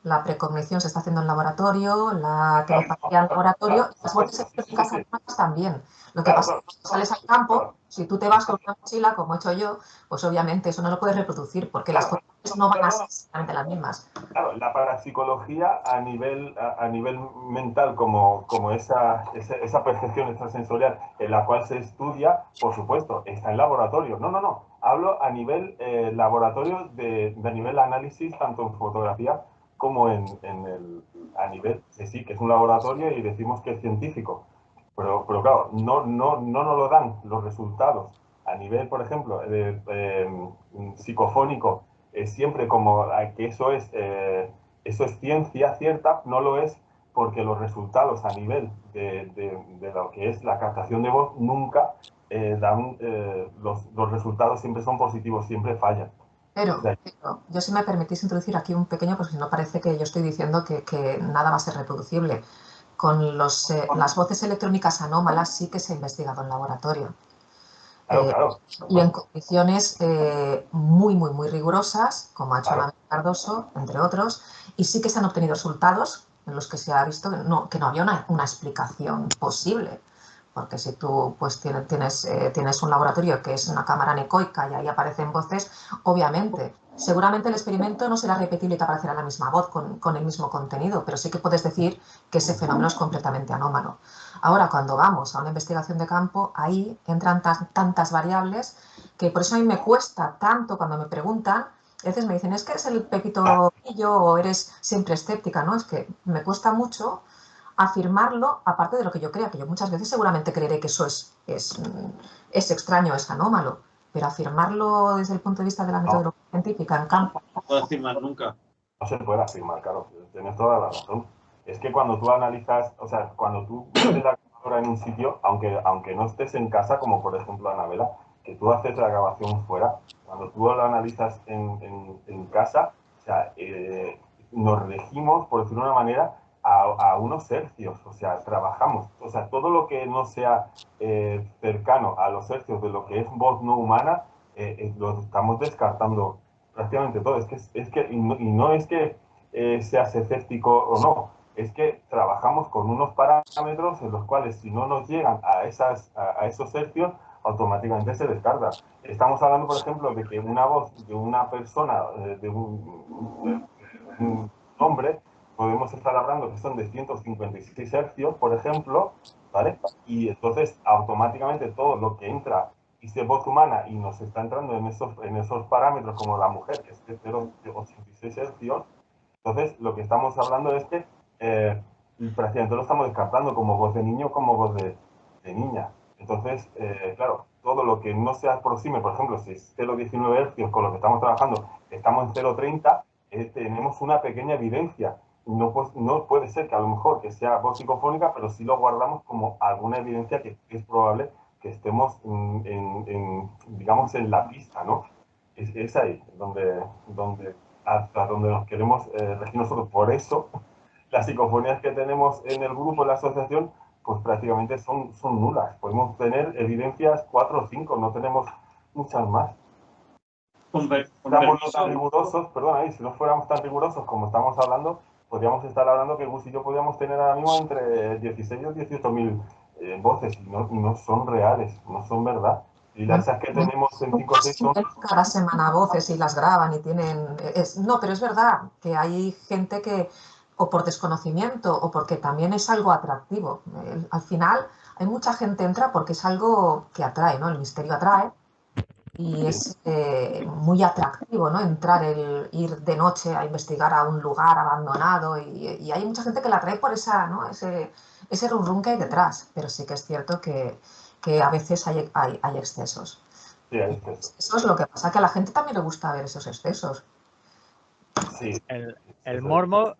La precognición se está haciendo en laboratorio, la telepatía en laboratorio, las voces electrónicas anómalas también. Lo que pasa es que cuando sales al campo, si tú te vas con una mochila, como he hecho yo, pues obviamente eso no lo puedes reproducir porque las cosas no van a ser exactamente las mismas. Claro, la parapsicología a nivel mental, como esa percepción extrasensorial en la cual se estudia, por supuesto, está en laboratorio. No. Hablo a nivel laboratorio, a nivel análisis, tanto en fotografía como a nivel, sí, que es un laboratorio y decimos que es científico. Pero claro, no nos lo dan los resultados. A nivel, por ejemplo, psicofónico, siempre como que eso es ciencia cierta, no lo es porque los resultados a nivel de lo que es la captación de voz nunca dan, los resultados siempre son positivos, siempre fallan. Pero yo, si me permitís introducir aquí un pequeño, porque si no parece que yo estoy diciendo que nada va a ser reproducible. Con las voces electrónicas anómalas sí que se ha investigado en laboratorio. Claro. Y en condiciones muy rigurosas, como ha hecho Anabel Cardoso, entre otros, y sí que se han obtenido resultados en los que se ha visto que no había una explicación posible. Porque si tú pues, tienes un laboratorio que es una cámara anecoica y ahí aparecen voces, obviamente, seguramente el experimento no será repetible y te aparecerá la misma voz con el mismo contenido, pero sí que puedes decir que ese fenómeno es completamente anómalo. Ahora, cuando vamos a una investigación de campo, ahí entran tantas variables que por eso a mí me cuesta tanto cuando me preguntan. A veces me dicen, es que eres el pepito pillo o eres siempre escéptica, ¿no? Es que me cuesta mucho afirmarlo, aparte de lo que yo crea, que yo muchas veces seguramente creeré que eso es extraño, es anómalo, pero afirmarlo desde el punto de vista de la metodología científica en campo. No puedo afirmar nunca. No se puede afirmar, claro, tienes toda la razón. Es que cuando tú analizas, o sea, cuando tú metes la grabadora en un sitio, aunque no estés en casa, como por ejemplo Anabela, que tú haces la grabación fuera, cuando tú lo analizas en casa, o sea, nos regimos, por decirlo de una manera, a unos hercios, o sea, trabajamos, o sea, todo lo que no sea cercano a los hercios de lo que es voz no humana, lo estamos descartando prácticamente todo. Y no es que seas escéptico o no, es que trabajamos con unos parámetros en los cuales si no nos llegan a esos hercios, automáticamente se descarga. Estamos hablando, por ejemplo, de que una voz de una persona, de un hombre, podemos estar hablando que son de 156 hercios, por ejemplo, ¿vale? Y entonces automáticamente todo lo que entra y si es voz humana y nos está entrando en esos parámetros como la mujer, que es de 0,86 hercios, entonces lo que estamos hablando es que prácticamente lo estamos descartando como voz de niño, como voz de niña. Entonces, claro, todo lo que no se aproxime, por ejemplo, si es 0,19 hercios con lo que estamos trabajando, estamos en 0,30, tenemos una pequeña evidencia. No puede ser que a lo mejor que sea voz psicofónica, pero sí lo guardamos como alguna evidencia que es probable que estemos digamos, en la pista, ¿no? Es ahí hasta donde nos queremos regir nosotros. Por eso, las psicofonías que tenemos en el grupo, en la asociación, pues prácticamente son nulas. Podemos tener evidencias 4 o 5, no tenemos muchas más. Estamos tan rigurosos, perdona, si no fuéramos tan rigurosos como estamos hablando, podríamos estar hablando que Gus y yo podríamos tener ahora mismo entre 16 y 18.000 voces, y no son reales, no son verdad. Y las que tenemos en 5 o 6 son... Cada semana voces y las graban y tienen... No, pero es verdad que hay gente que, o por desconocimiento, o porque también es algo atractivo. Al final, hay mucha gente entra porque es algo que atrae, ¿no? El misterio atrae. Y es muy atractivo, ¿no? Ir de noche a investigar a un lugar abandonado y hay mucha gente que la atrae por ¿no? ese rum rum que hay detrás, pero sí que es cierto que a veces hay excesos. Sí, hay excesos. Eso es lo que pasa, que a la gente también le gusta ver esos excesos. Sí. El morbo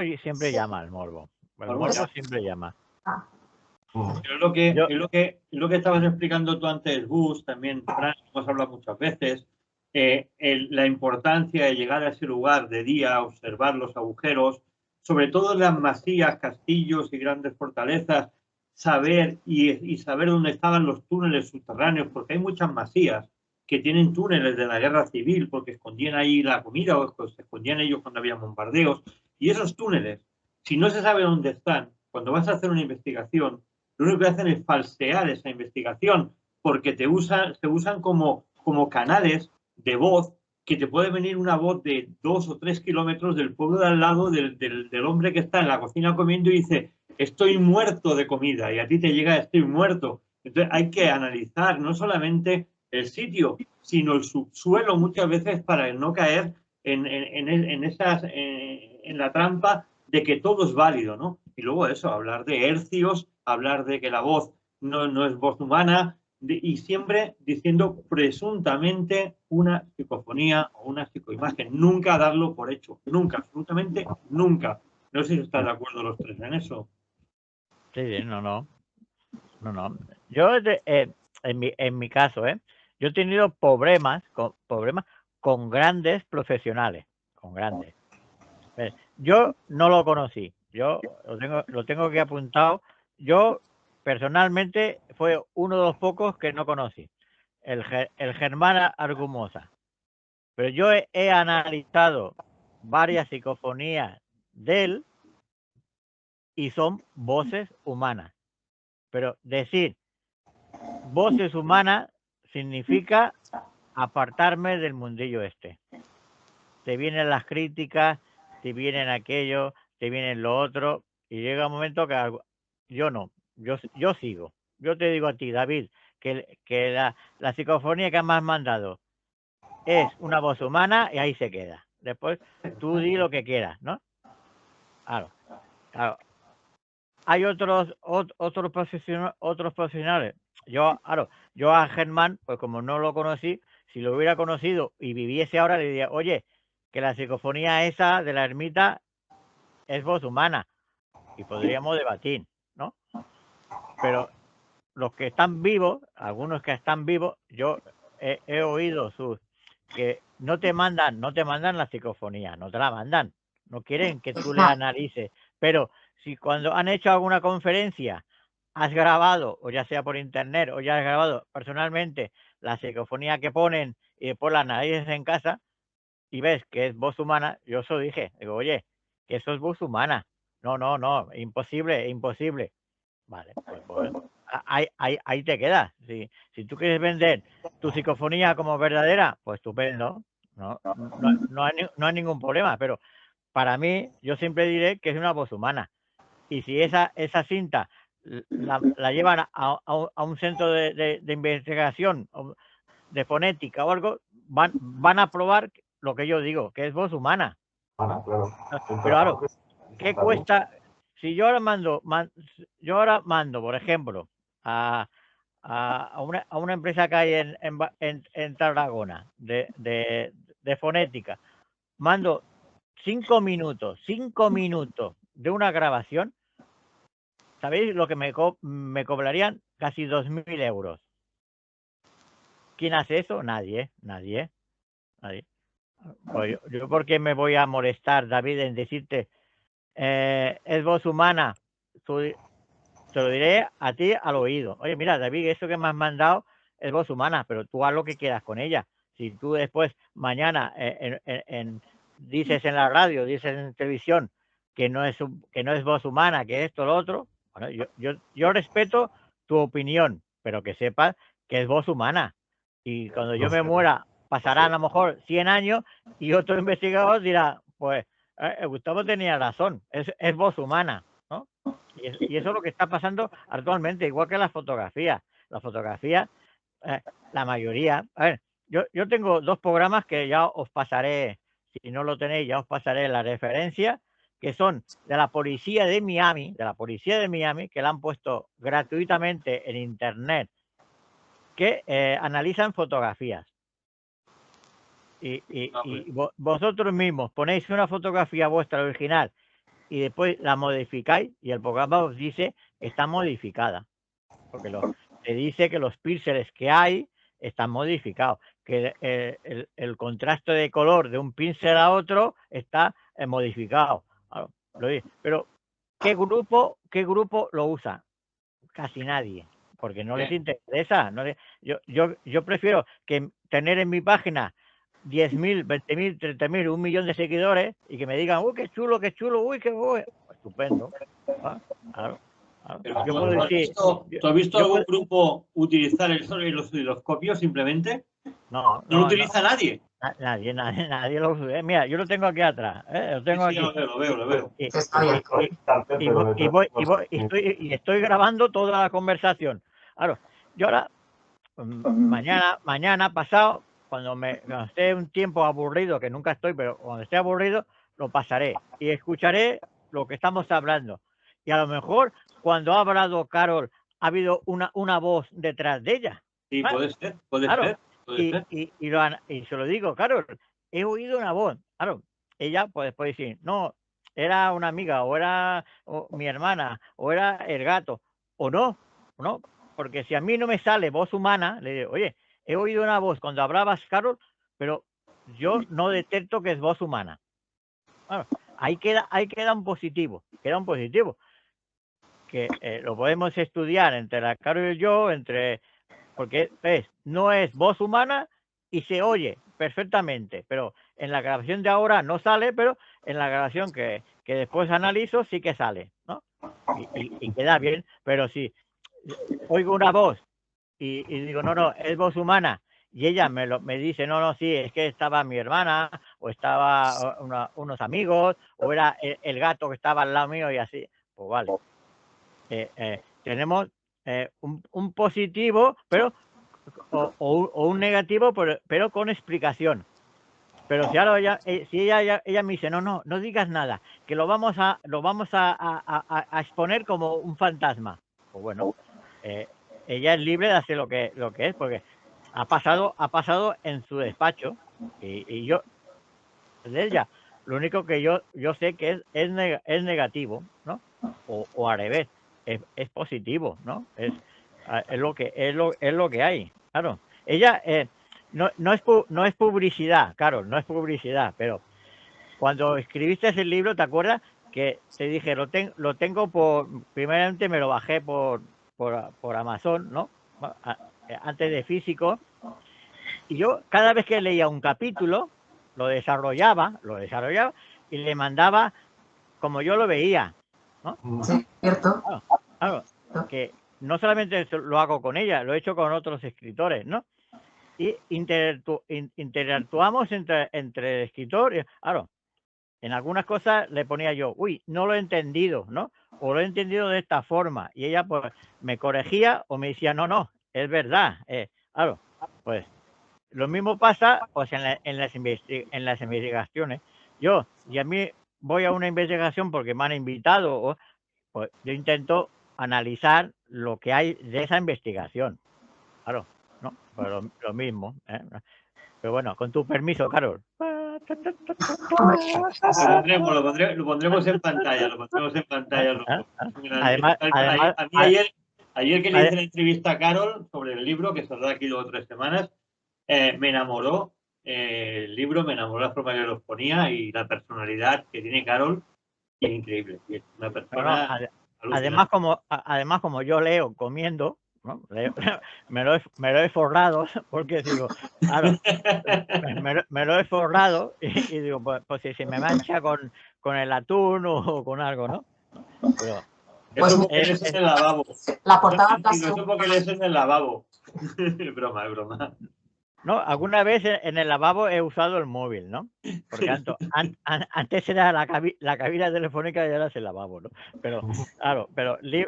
y siempre llama, el morbo. El morbo siempre llama. Pero lo que estabas explicando tú antes, Gus, también, Fran, hemos hablado muchas veces, la importancia de llegar a ese lugar de día, observar los agujeros, sobre todo en las masías, castillos y grandes fortalezas, saber y saber dónde estaban los túneles subterráneos, porque hay muchas masías que tienen túneles de la guerra civil porque escondían ahí la comida o se escondían ellos cuando había bombardeos. Y esos túneles, si no se sabe dónde están, cuando vas a hacer una investigación, lo único que hacen es falsear esa investigación porque se usan como canales de voz, que te puede venir una voz de 2 o 3 kilómetros del pueblo de al lado del hombre que está en la cocina comiendo y dice, estoy muerto de comida, y a ti te llega, estoy muerto. Entonces hay que analizar no solamente el sitio, sino el subsuelo muchas veces para no caer en la trampa de que todo es válido, ¿no? Y luego eso, hablar de hercios, hablar de que la voz no es voz humana, y siempre diciendo presuntamente una psicofonía o una psicoimagen. Nunca darlo por hecho. Nunca, absolutamente nunca. No sé si están de acuerdo los tres en eso. Sí, no. Yo, en mi caso, yo he tenido problemas con grandes profesionales, con grandes. Yo no lo conocí, yo lo tengo aquí apuntado. Yo personalmente fue uno de los pocos que no conocí, el Germán Argumosa. Pero yo he analizado varias psicofonías de él y son voces humanas. Pero decir voces humanas significa apartarme del mundillo este. Te vienen las críticas, te vienen aquello, te vienen lo otro, y llega un momento que yo no, yo sigo. Yo te digo a ti, David, que la psicofonía que me has mandado es una voz humana y ahí se queda. Después tú di lo que quieras, ¿no? Claro. Hay otros profesionales. Yo a Germán, pues como no lo conocí, si lo hubiera conocido y viviese ahora, le diría, oye, que la psicofonía esa de la ermita es voz humana y podríamos debatir, ¿no? Pero los que están vivos, algunos que están vivos, yo he oído que no te mandan la psicofonía, no te la mandan, no quieren que tú le analices, pero si cuando han hecho alguna conferencia has grabado, o ya sea por internet o ya has grabado personalmente la psicofonía que ponen y después la analices en casa y ves que es voz humana, yo eso dije, digo, oye, que eso es voz humana. No, imposible. Vale, pues ahí te quedas. Si tú quieres vender tu psicofonía como verdadera, pues estupendo. No hay ningún problema, pero para mí, yo siempre diré que es una voz humana. Y si esa cinta la llevan a un centro de investigación de fonética o algo, van a probar lo que yo digo, que es voz humana. Claro. Pero claro, ¿qué cuesta? Si yo ahora mando, por ejemplo, a una empresa que hay en Tarragona de fonética, mando 5 minutos de una grabación, ¿sabéis lo que me cobrarían? Casi 2.000 euros. ¿Quién hace eso? Nadie. Pues yo ¿por qué me voy a molestar, David, en decirte es voz humana? Te lo diré a ti al oído. Oye, mira, David, eso que me has mandado es voz humana, pero tú haz lo que quieras con ella. Si tú después mañana dices en la radio, dices en televisión que no es voz humana, que esto, lo otro, bueno, yo respeto tu opinión, pero que sepas que es voz humana. Y cuando yo me muera, pasarán a lo mejor 100 años y otro investigador dirá, pues Gustavo tenía razón, es voz humana, ¿no? Y eso es lo que está pasando actualmente, igual que las fotografías. Las fotografías, la mayoría... A ver, yo tengo 2 programas que ya os pasaré, si no lo tenéis, ya os pasaré la referencia, que son de la policía de Miami, que la han puesto gratuitamente en internet, que analizan fotografías. Y vosotros mismos ponéis una fotografía vuestra original y después la modificáis y el programa os dice que está modificada. Porque te dice que los píxeles que hay están modificados, que el contraste de color de un pincel a otro está modificado. Pero ¿qué grupo lo usa? Casi nadie. porque no les interesa. Yo prefiero que tener en mi página 10.000, 20.000, 30.000, 1 millón de seguidores y que me digan, uy, qué chulo, uy, qué bueno. Estupendo. Claro. Pero Yo puedo decir, ¿tú has visto algún grupo utilizar el osciloscopio simplemente? No lo utiliza nadie. Nadie lo usa. Mira, yo lo tengo aquí atrás. Lo tengo aquí. Lo veo. Y estoy grabando toda la conversación. Claro, yo ahora, mañana pasado, cuando esté un tiempo aburrido, que nunca estoy, pero cuando esté aburrido, lo pasaré y escucharé lo que estamos hablando. Y a lo mejor, cuando ha hablado Carol, ha habido una voz detrás de ella. Sí, puede ser. Y se lo digo, Carol, he oído una voz. Claro, ella puede decir, no, era una amiga, o era mi hermana, o era el gato, o no, porque si a mí no me sale voz humana, le digo, oye, he oído una voz cuando hablabas, Carol, pero yo no detecto que es voz humana. Bueno, ahí queda un positivo, que lo podemos estudiar entre la Carol y yo, porque no es voz humana y se oye perfectamente, pero en la grabación de ahora no sale, pero en la grabación que después analizo sí que sale, ¿no? Y queda bien, pero si oigo una voz y digo, no, es voz humana, y ella me dice, no, sí, es que estaba mi hermana, o estaba unos amigos, o era el gato que estaba al lado mío y así, pues vale. Tenemos un positivo, pero o un negativo, pero con explicación. Pero si ahora ella me dice, no digas nada, que lo vamos a exponer como un fantasma. Pues bueno, ella es libre de hacer lo que es, porque ha pasado en su despacho y yo de ella. Lo único que yo sé que es negativo, ¿no? O al revés, es positivo, ¿no? Es lo que hay. Claro. Ella no es publicidad, claro, no es publicidad, pero cuando escribiste ese libro, ¿te acuerdas? Que te dije, lo tengo primeramente me lo bajé por Amazon, ¿no? Antes de físico. Y yo cada vez que leía un capítulo, lo desarrollaba y le mandaba como yo lo veía, ¿no? Sí, cierto. Claro, que no solamente lo hago con ella, lo he hecho con otros escritores, ¿no? Y interactuamos entre el escritor y, claro, en algunas cosas le ponía yo, uy, no lo he entendido, ¿no? O lo he entendido de esta forma. Y ella pues me corregía o me decía, no, es verdad. Claro, pues lo mismo pasa pues en las investigaciones. Y a mí voy a una investigación porque me han invitado, pues yo intento analizar lo que hay de esa investigación. Claro, ¿no? Pues lo mismo. Pero bueno, con tu permiso, Carol. Lo pondremos en pantalla. Además, a mí ayer que le hice la entrevista a Carol sobre el libro, que saldrá aquí 2 o 3 semanas, me enamoró el libro, me enamoró la forma que los ponía y la personalidad que tiene Carol, y es increíble. Es una persona además, como yo leo comiendo, ¿no? me lo he forrado, porque digo, claro, me lo he forrado y digo, pues si se me mancha con el atún o con algo, ¿no? Pero eso porque lees en el lavabo. La portada eso porque lees en el lavabo. Es broma. No, alguna vez en el lavabo he usado el móvil, ¿no? Porque antes era la cabina telefónica y ahora es el lavabo, ¿no? Pero claro,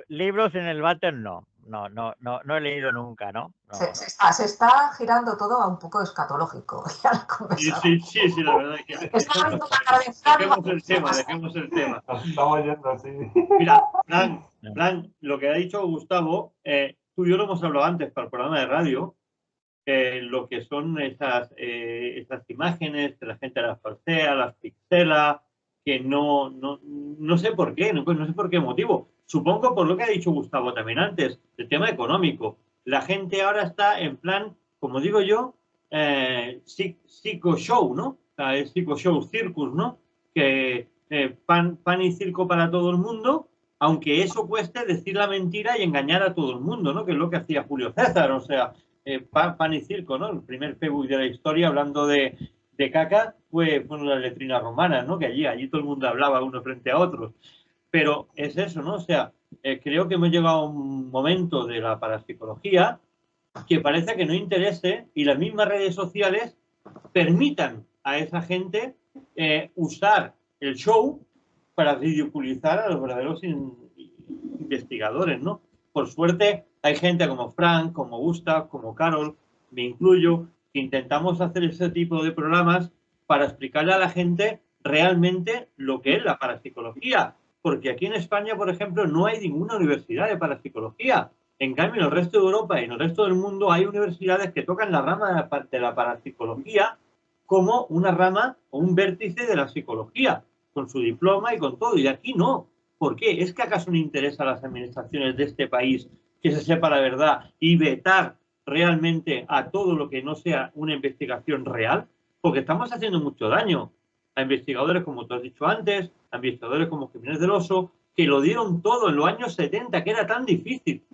libros en el váter no he leído nunca, ¿no? Se está girando todo a un poco escatológico. Sí, la verdad es que dejemos el tema. Estamos yendo así. Mira, Fran, lo que ha dicho Gustavo, tú y yo lo hemos hablado antes para el programa de radio, lo que son estas imágenes que la gente las falsea, las pixela, que no sé por qué, no sé por qué motivo. Supongo por lo que ha dicho Gustavo también antes, el tema económico. La gente ahora está en plan, como digo yo, psico-show, ¿no? O sea, es psico-show, circus, ¿no? Que pan y circo para todo el mundo, aunque eso cueste decir la mentira y engañar a todo el mundo, ¿no? Que es lo que hacía Julio César, o sea, pan y circo, ¿no? El primer Facebook de la historia hablando de caca fueron las letrinas romanas, ¿no? Que allí todo el mundo hablaba uno frente a otro. Pero es eso, ¿no? O sea, creo que hemos llegado a un momento de la parapsicología que parece que no interese y las mismas redes sociales permitan a esa gente usar el show para ridiculizar a los verdaderos investigadores, ¿no? Por suerte hay gente como Frank, como Gustav, como Carol, me incluyo, que intentamos hacer ese tipo de programas para explicarle a la gente realmente lo que es la parapsicología. Porque aquí en España, por ejemplo, no hay ninguna universidad de parapsicología. En cambio, en el resto de Europa y en el resto del mundo hay universidades que tocan la rama de la parapsicología como una rama o un vértice de la psicología, con su diploma y con todo. Y aquí no. ¿Por qué? ¿Es que acaso no interesa a las administraciones de este país que se sepa la verdad y vetar realmente a todo lo que no sea una investigación real? Porque estamos haciendo mucho daño a investigadores, como tú has dicho antes, a investigadores como Jiménez del Oso, que lo dieron todo en los años 70, que era tan difícil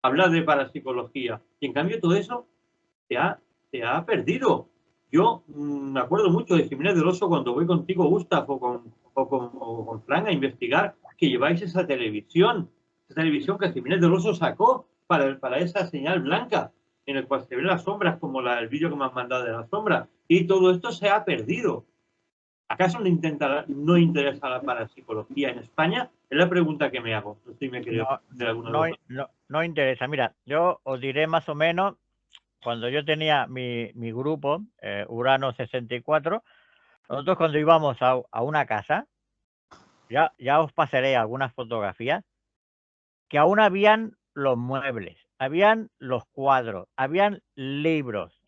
hablar de parapsicología. Y en cambio todo eso se ha perdido. Yo me acuerdo mucho de Jiménez del Oso cuando voy contigo, Gustav, o con Fran a investigar, que lleváis esa televisión que Jiménez del Oso sacó para esa señal blanca, en el cual se ven las sombras, como el vídeo que me has mandado de las sombras. Y todo esto se ha perdido. ¿Acaso no interesa la parapsicología en España? Es la pregunta que me hago. No sé si me creo de alguna no interesa. Mira, yo os diré más o menos, cuando yo tenía mi grupo, Urano 64, nosotros cuando íbamos a una casa, ya os pasaré algunas fotografías, que aún habían los muebles, habían los cuadros, habían libros.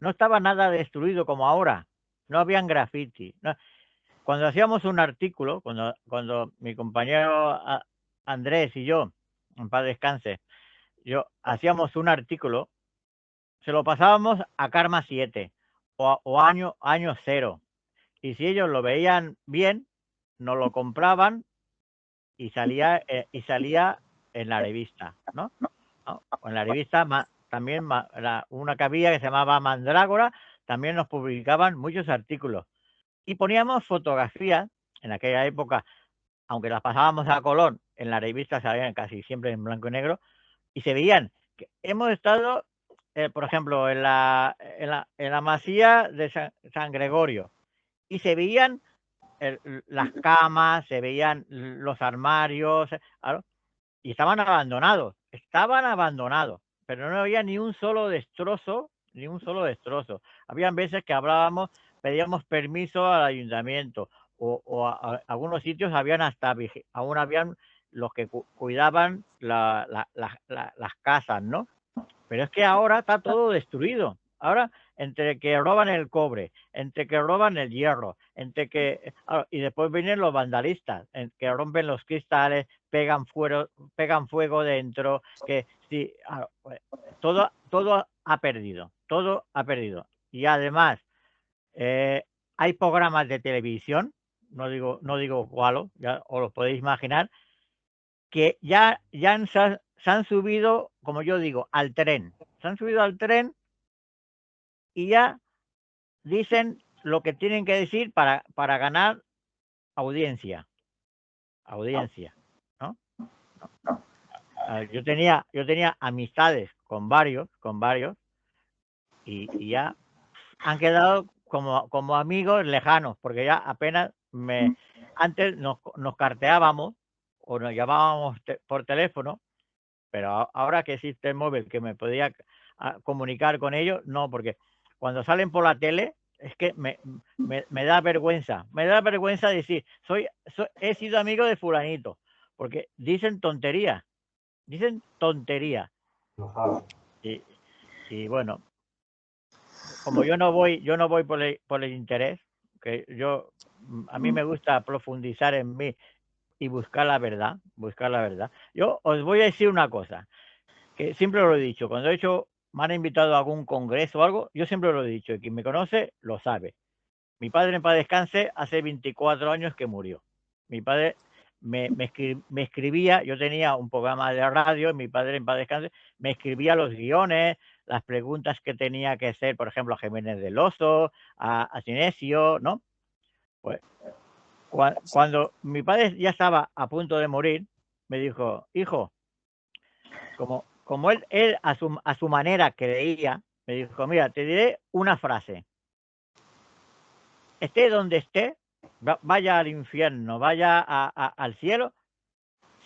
No estaba nada destruido como ahora. No habían graffiti. No. Cuando hacíamos un artículo, cuando mi compañero Andrés y yo, en paz descanse, hacíamos un artículo, se lo pasábamos a Karma 7 o año 0. Y si ellos lo veían bien, nos lo compraban y salía en la revista, ¿no? O en la revista también una que había que se llamaba Mandrágora, también nos publicaban muchos artículos. Y poníamos fotografías, en aquella época, aunque las pasábamos a color, en la revista salían casi siempre en blanco y negro, y se veían que hemos estado, por ejemplo, en la masía de San Gregorio, y se veían las camas, se veían los armarios, y estaban abandonados, pero no había ni un solo destrozo, Habían veces que pedíamos permiso al ayuntamiento, o a algunos sitios aún habían los que cuidaban las casas, ¿no? Pero es que ahora está todo destruido. Ahora, entre que roban el cobre, entre que roban el hierro, y después vienen los vandalistas, que rompen los cristales, pegan fuego dentro, todo ha perdido, Y además, hay programas de televisión, no digo cuál, ya os lo podéis imaginar, que ya se han subido, como yo digo, al tren. Se han subido al tren y ya dicen lo que tienen que decir para ganar audiencia, ¿no? Yo tenía amistades con varios y ya han quedado como amigos lejanos, porque ya apenas antes nos carteábamos o nos llamábamos por teléfono, pero ahora que existe el móvil que me podía comunicar con ellos, no, porque cuando salen por la tele es que me da vergüenza. Me da vergüenza decir, he sido amigo de fulanito, porque dicen tonterías. Y bueno, como yo no voy por el interés, que a mí me gusta profundizar en mí y buscar la verdad. Yo os voy a decir una cosa, que siempre lo he dicho, cuando me han invitado a algún congreso o algo, yo siempre lo he dicho, y quien me conoce lo sabe. Mi padre, en paz descanse, hace 24 años que murió. Mi padre me escribía, yo tenía un programa de radio, mi padre en paz descanse, me escribía los guiones, las preguntas que tenía que hacer, por ejemplo, a Jiménez del Oso, a Sinesio, ¿no? Pues cuando mi padre ya estaba a punto de morir, me dijo, hijo, como él a su manera creía, me dijo, mira, te diré una frase. Esté donde esté, vaya al infierno, vaya al cielo,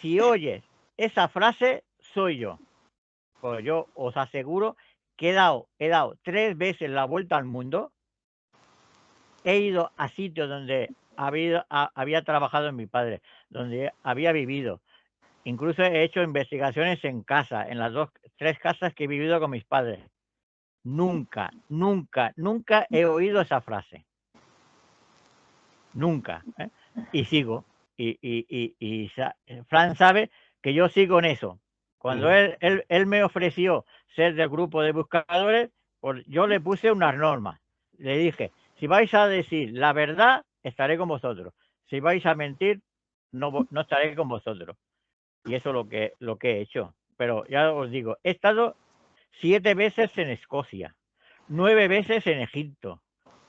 si oyes esa frase, soy yo. Pues yo os aseguro que he dado 3 veces la vuelta al mundo. He ido a sitios donde había trabajado mi padre, donde había vivido. Incluso he hecho investigaciones en casa, en las 3 casas que he vivido con mis padres. Nunca, nunca, nunca he oído esa frase. Nunca. ¿Eh? Y sigo. Y Fran sabe que yo sigo en eso. Cuando él me ofreció ser del grupo de buscadores, pues yo le puse unas normas. Le dije, si vais a decir la verdad, estaré con vosotros. Si vais a mentir, no estaré con vosotros. Y eso es lo que he hecho. Pero ya os digo, he estado 7 veces en Escocia, 9 veces en Egipto,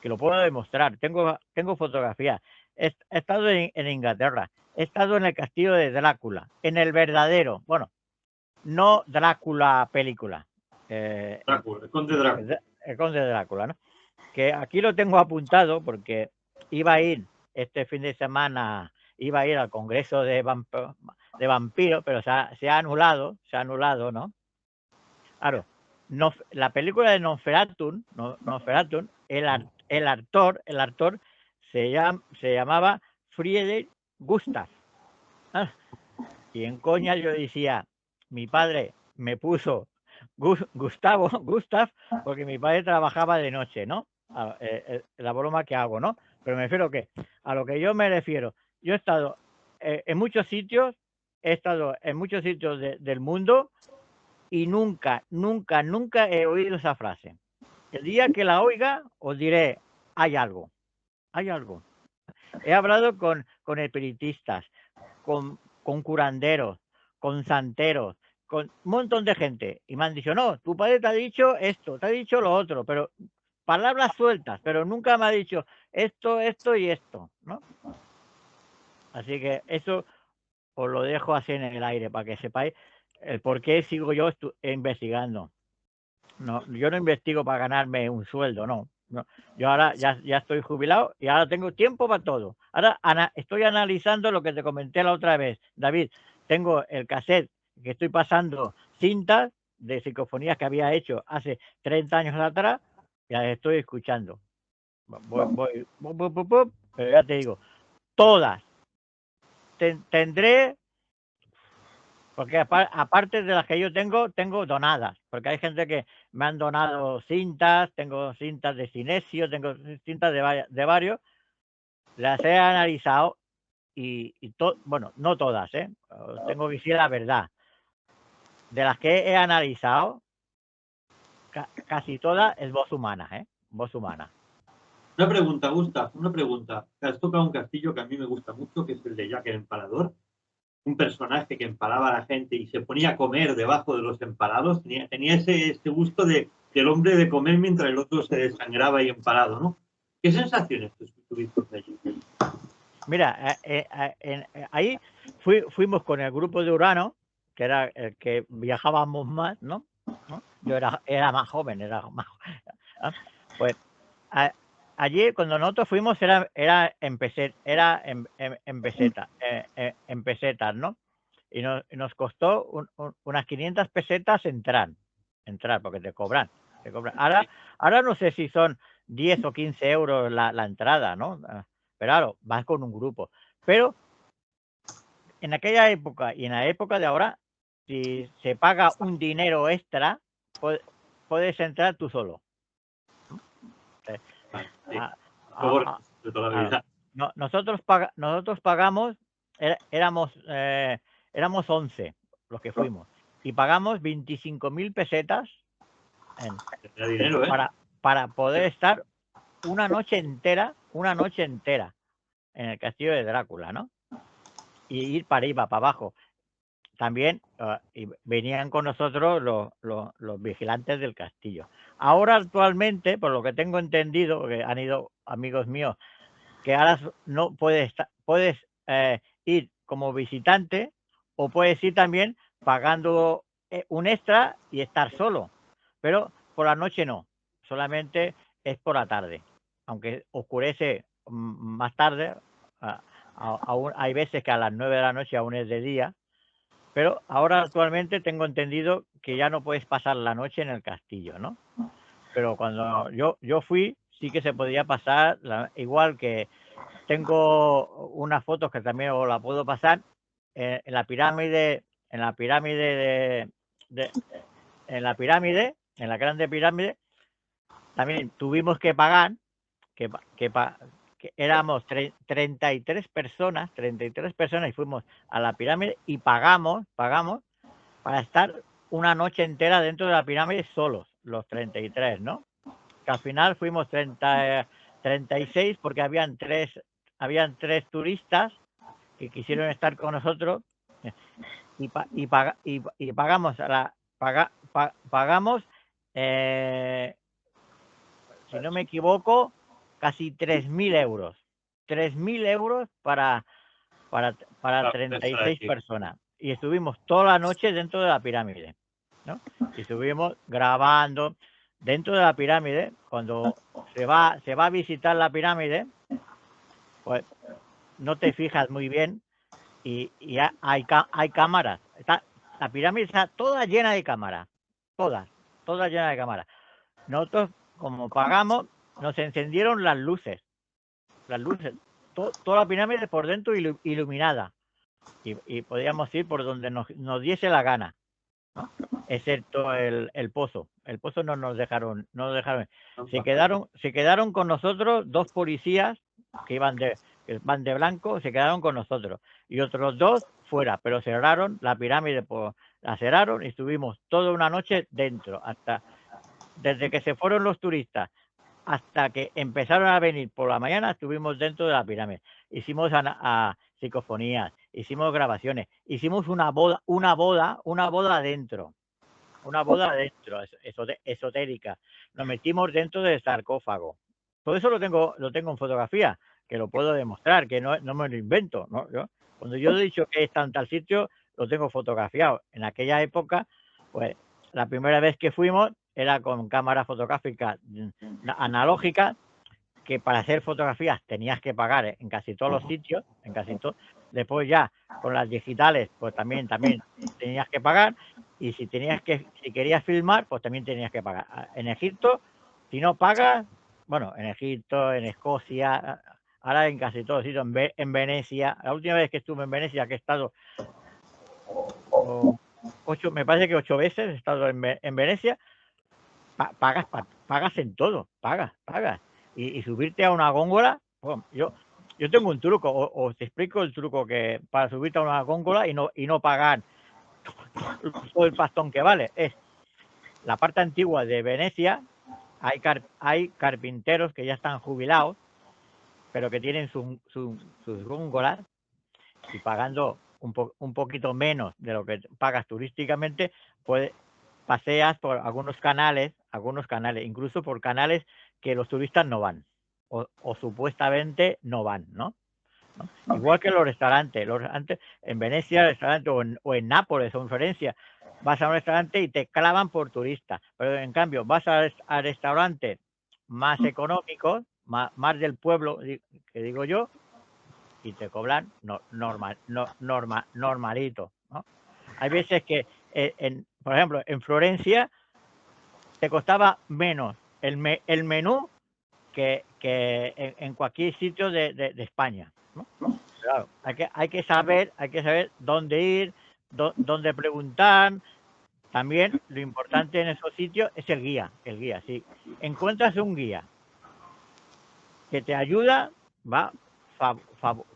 que lo puedo demostrar. Tengo fotografías. He estado en Inglaterra, he estado en el castillo de Drácula, en el verdadero, bueno, no Drácula película. Drácula, el conde Drácula. El conde Drácula, ¿no? Que aquí lo tengo apuntado porque iba a ir este fin de semana, iba a ir al Congreso de Vampiros, pero se ha anulado, ¿no? Claro, la película de Nosferatu, el actor se llamaba Friedrich Gustav. ¿Ah? Y en coña yo decía, mi padre me puso Gustav, porque mi padre trabajaba de noche, ¿no? La broma que hago, ¿no? Pero me refiero a lo que yo me refiero, yo he estado en muchos sitios, del mundo y nunca, nunca, nunca he oído esa frase. El día que la oiga, os diré, hay algo, hay algo. He hablado con espiritistas, con curanderos, con santeros, con un montón de gente. Y me han dicho, no, tu padre te ha dicho esto, te ha dicho lo otro, pero palabras sueltas, pero nunca me ha dicho esto, esto y esto, ¿no? Así que eso os lo dejo así en el aire para que sepáis el por qué sigo yo investigando. No, yo no investigo para ganarme un sueldo, no. Yo ahora ya estoy jubilado y ahora tengo tiempo para todo. Ahora estoy analizando lo que te comenté la otra vez, David. Tengo el cassette que estoy pasando cintas de psicofonías que había hecho hace 30 años atrás y las estoy escuchando. Pero ya te digo, todas. Tendré, porque aparte de las que yo tengo donadas, porque hay gente que me han donado cintas, tengo cintas de Sinesio, tengo cintas de varios, las he analizado y bueno, no todas, tengo que decir la verdad. De las que he analizado, casi todas es voz humana, voz humana. Una pregunta, Gustav, una pregunta. Has tocado un castillo que a mí me gusta mucho, que es el de Jack el Empalador. Un personaje que empalaba a la gente y se ponía a comer debajo de los empalados. Tenía ese gusto del hombre de comer mientras el otro se desangraba y empalado, ¿no? ¿Qué sensaciones tuviste allí? Mira, ahí fuimos con el grupo de Urano, que era el que viajábamos más, ¿no? Yo era más joven, pues allí cuando nosotros fuimos era en pesetas, ¿no? Y nos costó unas 500 pesetas entrar, porque te cobran. Ahora no sé si son 10 o 15 euros la entrada, ¿no? Pero claro, vas con un grupo. Pero en aquella época y en la época de ahora, si se paga un dinero extra, puedes entrar tú solo. De toda la vida. Nosotros pagamos, éramos 11 los que fuimos, y pagamos 25.000 pesetas dinero, para poder estar una noche entera en el castillo de Drácula, ¿no? ir para arriba, para abajo. También y venían con nosotros los vigilantes del castillo. Ahora actualmente, por lo que tengo entendido, porque han ido amigos míos, que ahora no puedes ir como visitante o puedes ir también pagando un extra y estar solo. Pero por la noche no, solamente es por la tarde. Aunque oscurece más tarde, aún hay veces que a las 9 de la noche aún es de día. Pero ahora actualmente tengo entendido que ya no puedes pasar la noche en el castillo, ¿no? Pero cuando yo fui, sí que se podía pasar, igual que tengo unas fotos que también os la puedo pasar, en la pirámide, en la grande pirámide, también tuvimos que pagar, que éramos 33 personas y fuimos a la pirámide y pagamos para estar una noche entera dentro de la pirámide solos, los 33, ¿no? Que al final fuimos 36 porque habían tres turistas que quisieron estar con nosotros y pagamos pagamos si no me equivoco, casi 3.000 euros. 3.000 euros para 36 personas. Y estuvimos toda la noche dentro de la pirámide, ¿no? Y estuvimos grabando dentro de la pirámide. Cuando se va a visitar la pirámide, pues no te fijas muy bien y hay cámaras. La pirámide está toda llena de cámaras. Toda llena de cámaras. Nosotros, como pagamos, nos encendieron las luces. Toda la pirámide por dentro iluminada. Y podíamos ir por donde nos diese la gana, ¿no? Excepto el pozo. El pozo no nos dejaron. Se quedaron con nosotros 2 policías que van de blanco, se quedaron con nosotros. Y otros 2 fuera, pero cerraron la pirámide, la cerraron y estuvimos toda una noche dentro, desde que se fueron los turistas hasta que empezaron a venir por la mañana, estuvimos dentro de la pirámide. Hicimos psicofonías, hicimos grabaciones, hicimos una boda dentro. Una boda dentro, esotérica. Nos metimos dentro del sarcófago. Todo eso lo tengo en fotografía, que lo puedo demostrar, que no me lo invento, ¿no? Cuando yo he dicho que está en tal sitio, lo tengo fotografiado. En aquella época, pues la primera vez que fuimos era con cámara fotográfica analógica, que para hacer fotografías tenías que pagar en casi todos los sitios, Después ya con las digitales, pues también tenías que pagar. Y si querías filmar, pues también tenías que pagar. En Egipto, si no pagas, bueno, en Egipto, en Escocia, ahora en casi todos sitios, en Venecia. La última vez que estuve en Venecia, que he estado me parece que 8 veces he estado en Venecia, pagas en todo, pagas. Y subirte a una góndola, bueno, yo tengo un truco, os te explico el truco que para subirte a una góndola y no pagar todo el pastón que vale. Es la parte antigua de Venecia, hay carpinteros que ya están jubilados, pero que tienen sus góndolas y pagando un poquito menos de lo que pagas turísticamente, pues paseas por algunos canales, incluso por canales que los turistas no van o supuestamente no van, ¿no? Igual que los restaurantes en Venecia, restaurante o en Nápoles o en Florencia, vas a un restaurante y te clavan por turista, pero en cambio vas a restaurantes más económicos, más del pueblo, que digo yo, y te cobran normalito, ¿no? Hay veces que, por ejemplo, en Florencia te costaba menos el menú que en cualquier sitio de España, ¿no? Claro, hay que saber dónde ir, dónde preguntar. También lo importante en esos sitios es el guía. Si encuentras un guía que te ayuda, va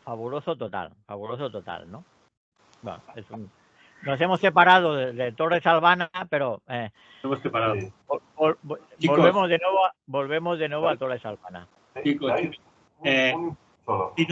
fabuloso total, ¿no? Bueno, nos hemos separado de Torres Albana, pero hemos separado. volvemos de nuevo a Torres Albana. Chicos,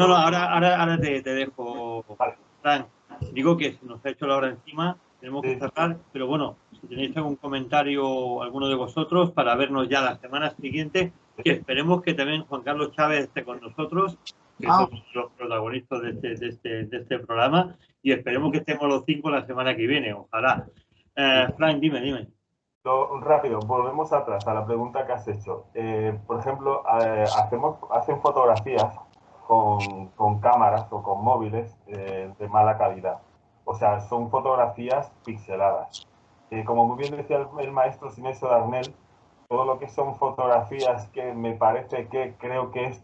ahora te dejo. Vale. Frank, digo que se nos ha hecho la hora encima, tenemos que cerrar, pero bueno, si tenéis algún comentario, alguno de vosotros, para vernos ya la semana siguiente, que esperemos que también Juan Carlos Chávez esté con nosotros, que son los protagonistas de este programa, y esperemos que estemos los 5 la semana que viene, ojalá. Frank, dime. Rápido, volvemos atrás a la pregunta que has hecho. Por ejemplo, hacen fotografías con cámaras o con móviles de mala calidad. O sea, son fotografías pixeladas. Como muy bien decía el maestro Sinesio Darnell, todo lo que son fotografías que me parece que creo que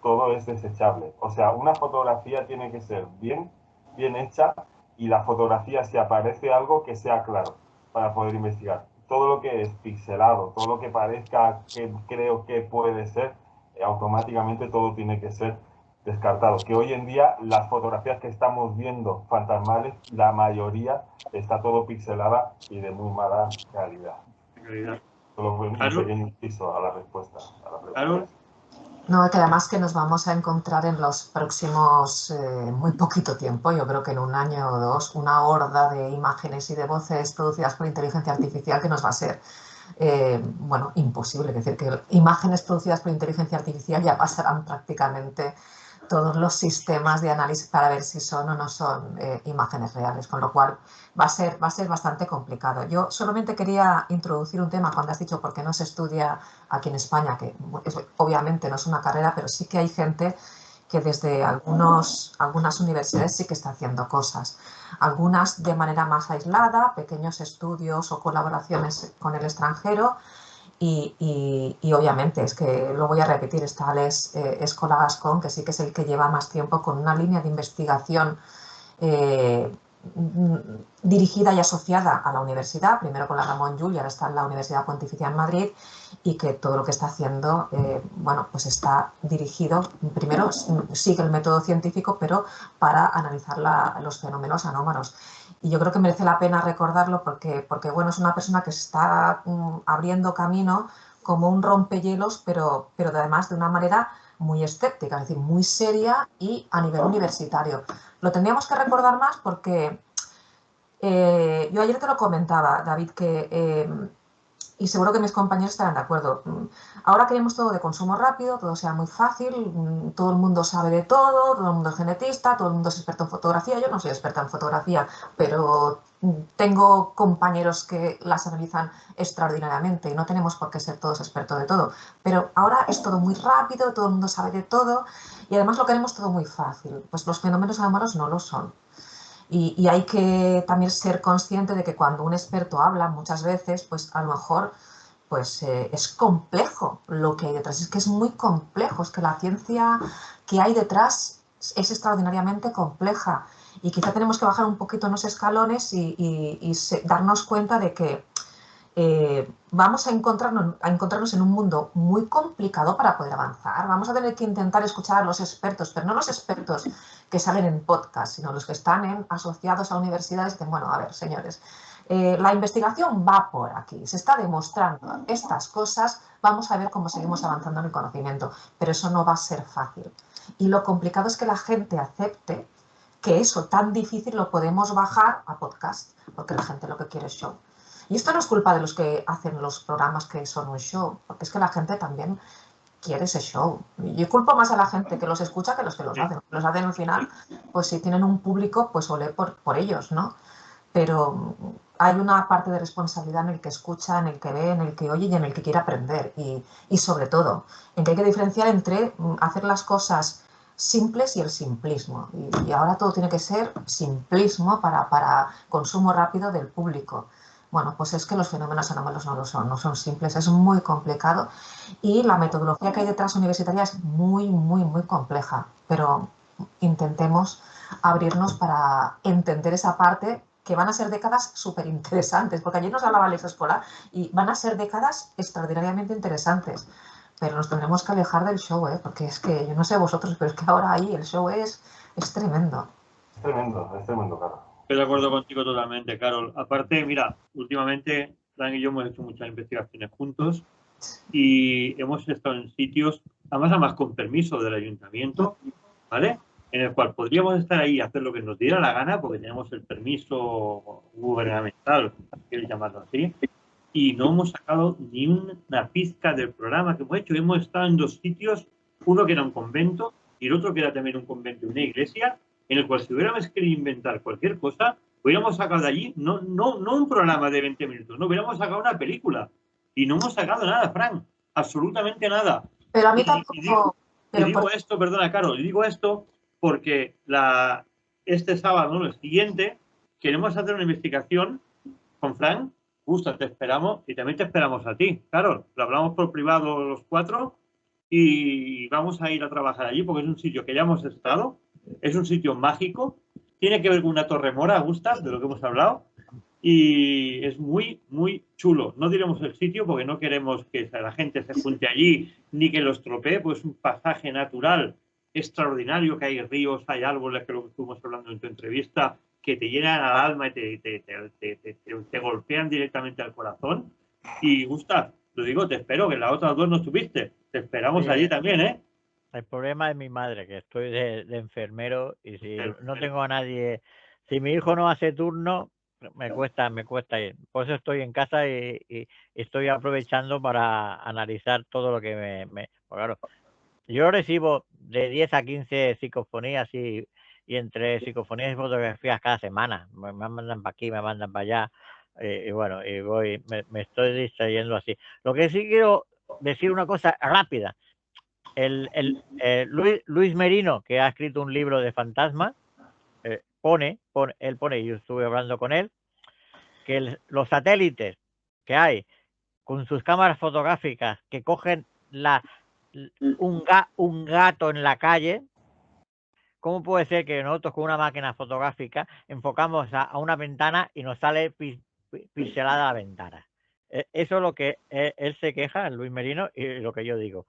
todo es desechable. O sea, una fotografía tiene que ser bien hecha, y la fotografía, si aparece algo, que sea claro para poder investigar. Todo lo que es pixelado, todo lo que parezca que creo que puede ser, automáticamente todo tiene que ser descartado. Que hoy en día las fotografías que estamos viendo fantasmales, la mayoría está todo pixelada y de muy mala calidad. Solo fue un pequeño inciso a la respuesta a la pregunta. No, que además que nos vamos a encontrar en los próximos muy poquito tiempo, yo creo que en un año o dos, una horda de imágenes y de voces producidas por inteligencia artificial que nos va a ser, bueno, imposible. Es decir, que imágenes producidas por inteligencia artificial ya pasarán prácticamente todos los sistemas de análisis para ver si son o no son imágenes reales, con lo cual va a ser bastante complicado. Yo solamente quería introducir un tema cuando has dicho por qué no se estudia aquí en España, que obviamente no es una carrera, pero sí que hay gente que desde algunas universidades sí que está haciendo cosas. Algunas de manera más aislada, pequeños estudios o colaboraciones con el extranjero. Y obviamente, es que lo voy a repetir, está Alex Escola Gascón, que sí que es el que lleva más tiempo con una línea de investigación dirigida y asociada a la universidad, primero con la Ramon Llull y ahora está en la Universidad Pontificia en Madrid, y que todo lo que está haciendo, bueno, pues está dirigido, primero sigue el método científico, pero para analizar los fenómenos anómalos. Y yo creo que merece la pena recordarlo porque bueno, es una persona que se está abriendo camino como un rompehielos, pero además de una manera muy escéptica, es decir, muy seria y a nivel universitario. Lo tendríamos que recordar más porque yo ayer te lo comentaba, David, que y seguro que mis compañeros estarán de acuerdo. Ahora queremos todo de consumo rápido, todo sea muy fácil, todo el mundo sabe de todo el mundo es genetista, todo el mundo es experto en fotografía. Yo no soy experta en fotografía, pero tengo compañeros que las analizan extraordinariamente y no tenemos por qué ser todos expertos de todo. Pero ahora es todo muy rápido, todo el mundo sabe de todo y además lo queremos todo muy fácil. Pues los fenómenos anómalos no lo son. Y hay que también ser consciente de que cuando un experto habla muchas veces, pues a lo mejor pues, es complejo lo que hay detrás. Es que es muy complejo, es que la ciencia que hay detrás es extraordinariamente compleja. Y quizá tenemos que bajar un poquito en los escalones y darnos cuenta de que vamos a encontrarnos en un mundo muy complicado para poder avanzar. Vamos a tener que intentar escuchar a los expertos, pero no los expertos que salen en podcast, sino los que están asociados a universidades. Que, bueno, a ver, señores, la investigación va por aquí, se está demostrando estas cosas, vamos a ver cómo seguimos avanzando en el conocimiento, pero eso no va a ser fácil. Y lo complicado es que la gente acepte que eso tan difícil lo podemos bajar a podcast, porque la gente lo que quiere es show. Y esto no es culpa de los que hacen los programas que son un show, porque es que la gente también quiere ese show. Yo culpo más a la gente que los escucha que los que los hacen. Los hacen al final, pues si tienen un público, pues olé por ellos, ¿no? Pero hay una parte de responsabilidad en el que escucha, en el que ve, en el que oye y en el que quiere aprender. Y sobre todo, en que hay que diferenciar entre hacer las cosas simples y el simplismo. Y ahora todo tiene que ser simplismo para consumo rápido del público. Bueno, pues es que los fenómenos anómalos no son simples, es muy complicado y la metodología que hay detrás universitaria es muy, muy, muy compleja, pero intentemos abrirnos para entender esa parte, que van a ser décadas súper interesantes, porque ayer nos hablaba Alex Escola y van a ser décadas extraordinariamente interesantes, pero nos tendremos que alejar del show, porque es que, yo no sé vosotros, pero es que ahora ahí el show es tremendo. Es tremendo, claro. Estoy de acuerdo contigo totalmente, Carol. Aparte, mira, últimamente Dan y yo hemos hecho muchas investigaciones juntos y hemos estado en sitios, además con permiso del ayuntamiento, ¿vale? en el cual podríamos estar ahí y hacer lo que nos diera la gana, porque tenemos el permiso gubernamental, quiero llamarlo así, y no hemos sacado ni una pizca del programa que hemos hecho. Hemos estado en 2 sitios, uno que era un convento y el otro que era también un convento y una iglesia, en el cual si hubiéramos querido inventar cualquier cosa, hubiéramos sacado de allí, no un programa de 20 minutos, no, hubiéramos sacado una película. Y no hemos sacado nada, Fran, absolutamente nada. Pero a mí tampoco... Y digo esto, perdona, Carol, y digo esto porque este sábado, ¿no?, el siguiente, queremos hacer una investigación con Fran. Justo, te esperamos y también te esperamos a ti, Carol. Lo hablamos por privado los 4 y vamos a ir a trabajar allí porque es un sitio que ya hemos estado, es un sitio mágico, tiene que ver con una torre mora, Gustav, de lo que hemos hablado, y es muy, muy chulo. No diremos el sitio porque no queremos que la gente se junte allí ni que lo estropee, pues es un pasaje natural extraordinario, que hay ríos, hay árboles, que lo que estuvimos hablando en tu entrevista, que te llenan al alma y te golpean directamente al corazón. Y Gustav, lo digo, te espero, que en las otras 2 no estuviste. Te esperamos allí también, ¿eh? El problema es mi madre, que estoy de enfermero y si no tengo a nadie, si mi hijo no hace turno, me cuesta ir. Por eso estoy en casa y estoy aprovechando para analizar todo lo que pues claro, yo recibo de 10 a 15 psicofonías y entre psicofonías y fotografías cada semana. Me mandan para aquí, me mandan para allá. Y bueno, y me estoy distrayendo así. Lo que sí quiero decir una cosa rápida. Luis Merino, que ha escrito un libro de fantasmas, él pone, yo estuve hablando con él, que los satélites que hay con sus cámaras fotográficas que cogen un gato en la calle, ¿cómo puede ser que nosotros con una máquina fotográfica enfocamos a una ventana y nos sale pixelada la ventana? Eso es lo que él se queja, Luis Merino, y lo que yo digo.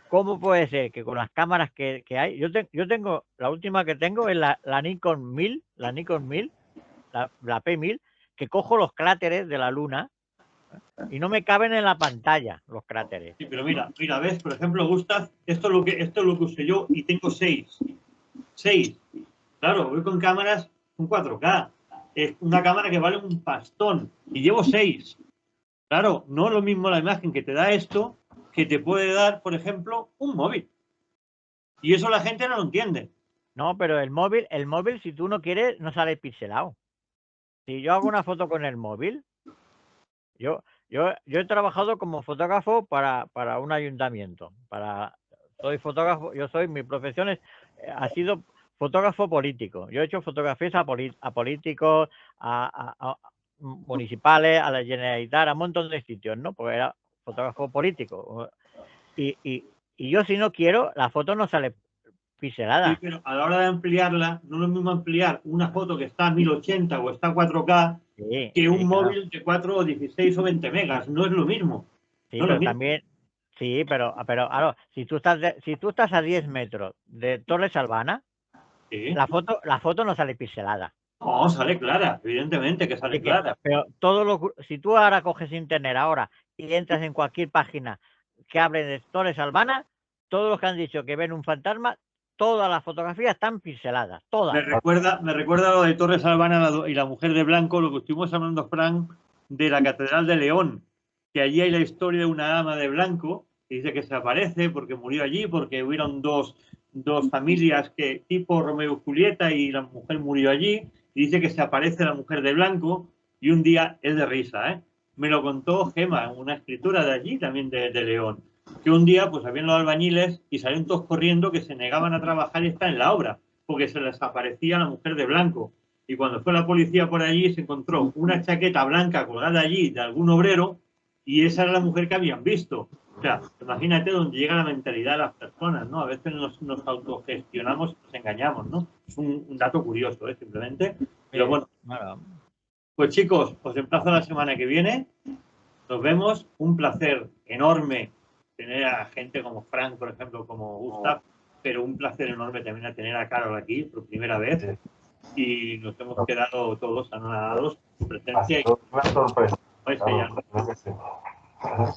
¿Cómo puede ser que con las cámaras que hay, yo tengo, la última que tengo es la Nikon 1000, la P1000, que cojo los cráteres de la Luna y no me caben en la pantalla los cráteres? Sí, pero mira, ves, por ejemplo, Gustav, esto es lo que usé yo y tengo 6. Claro, voy con cámaras con 4K. Es una cámara que vale un pastón y llevo 6. Claro, no es lo mismo la imagen que te da esto que te puede dar, por ejemplo, un móvil. Y eso la gente no lo entiende. No, pero el móvil, si tú no quieres, no sale pixelado. Si yo hago una foto con el móvil, yo he trabajado como fotógrafo para un ayuntamiento. Soy fotógrafo, mi profesión ha sido fotógrafo político. Yo he hecho fotografías a políticos, a municipales, a la Generalitat, a un montón de sitios, ¿no? Porque era fotógrafo político. Y yo, si no quiero, la foto no sale pixelada. Sí, pero a la hora de ampliarla, no es lo mismo ampliar una foto que está a 1080 o está a 4K que un móvil de 4 o 16 o 20 megas. No es lo mismo. Sí, pero también... Sí, pero claro, si tú estás a 10 metros de Torres Albana, ¿sí? la foto no sale pixelada. No, sale clara, evidentemente que sale clara. Pero si tú ahora coges internet ahora y entras en cualquier página que hable de Torres Albana, todos los que han dicho que ven un fantasma, todas las fotografías están pixeladas, todas. Me recuerda lo de Torres Albana y la mujer de blanco, lo que estuvimos hablando, Fran, de la Catedral de León, que allí hay la historia de una dama de blanco que dice que se aparece porque murió allí, porque hubieron dos familias que tipo Romeo y Julieta y la mujer murió allí, y dice que se aparece la mujer de blanco y un día es de risa, ¿eh? Me lo contó Gema, una escritora de allí, también de León, que un día pues habían los albañiles y salieron todos corriendo que se negaban a trabajar y estar en la obra porque se les aparecía la mujer de blanco. Y cuando fue la policía por allí se encontró una chaqueta blanca colgada allí de algún obrero y esa era la mujer que habían visto. O sea, imagínate dónde llega la mentalidad de las personas, ¿no? A veces nos autogestionamos y nos engañamos, ¿no? Es un dato curioso, simplemente. Pero bueno, pues chicos, os emplazo la semana que viene. Nos vemos. Un placer enorme tener a gente como Frank, por ejemplo, como Gustav, pero un placer enorme también a tener a Carol aquí por primera vez. Y nos hemos quedado todos anonadados por su presencia. Una sorpresa.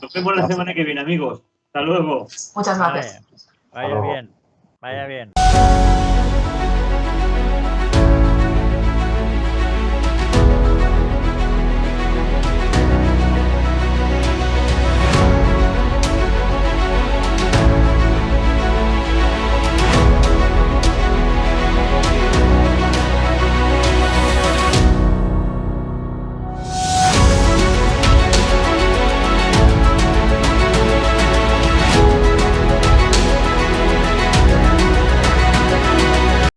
Nos vemos la semana que viene, amigos. Hasta luego. Muchas gracias. Vaya bien.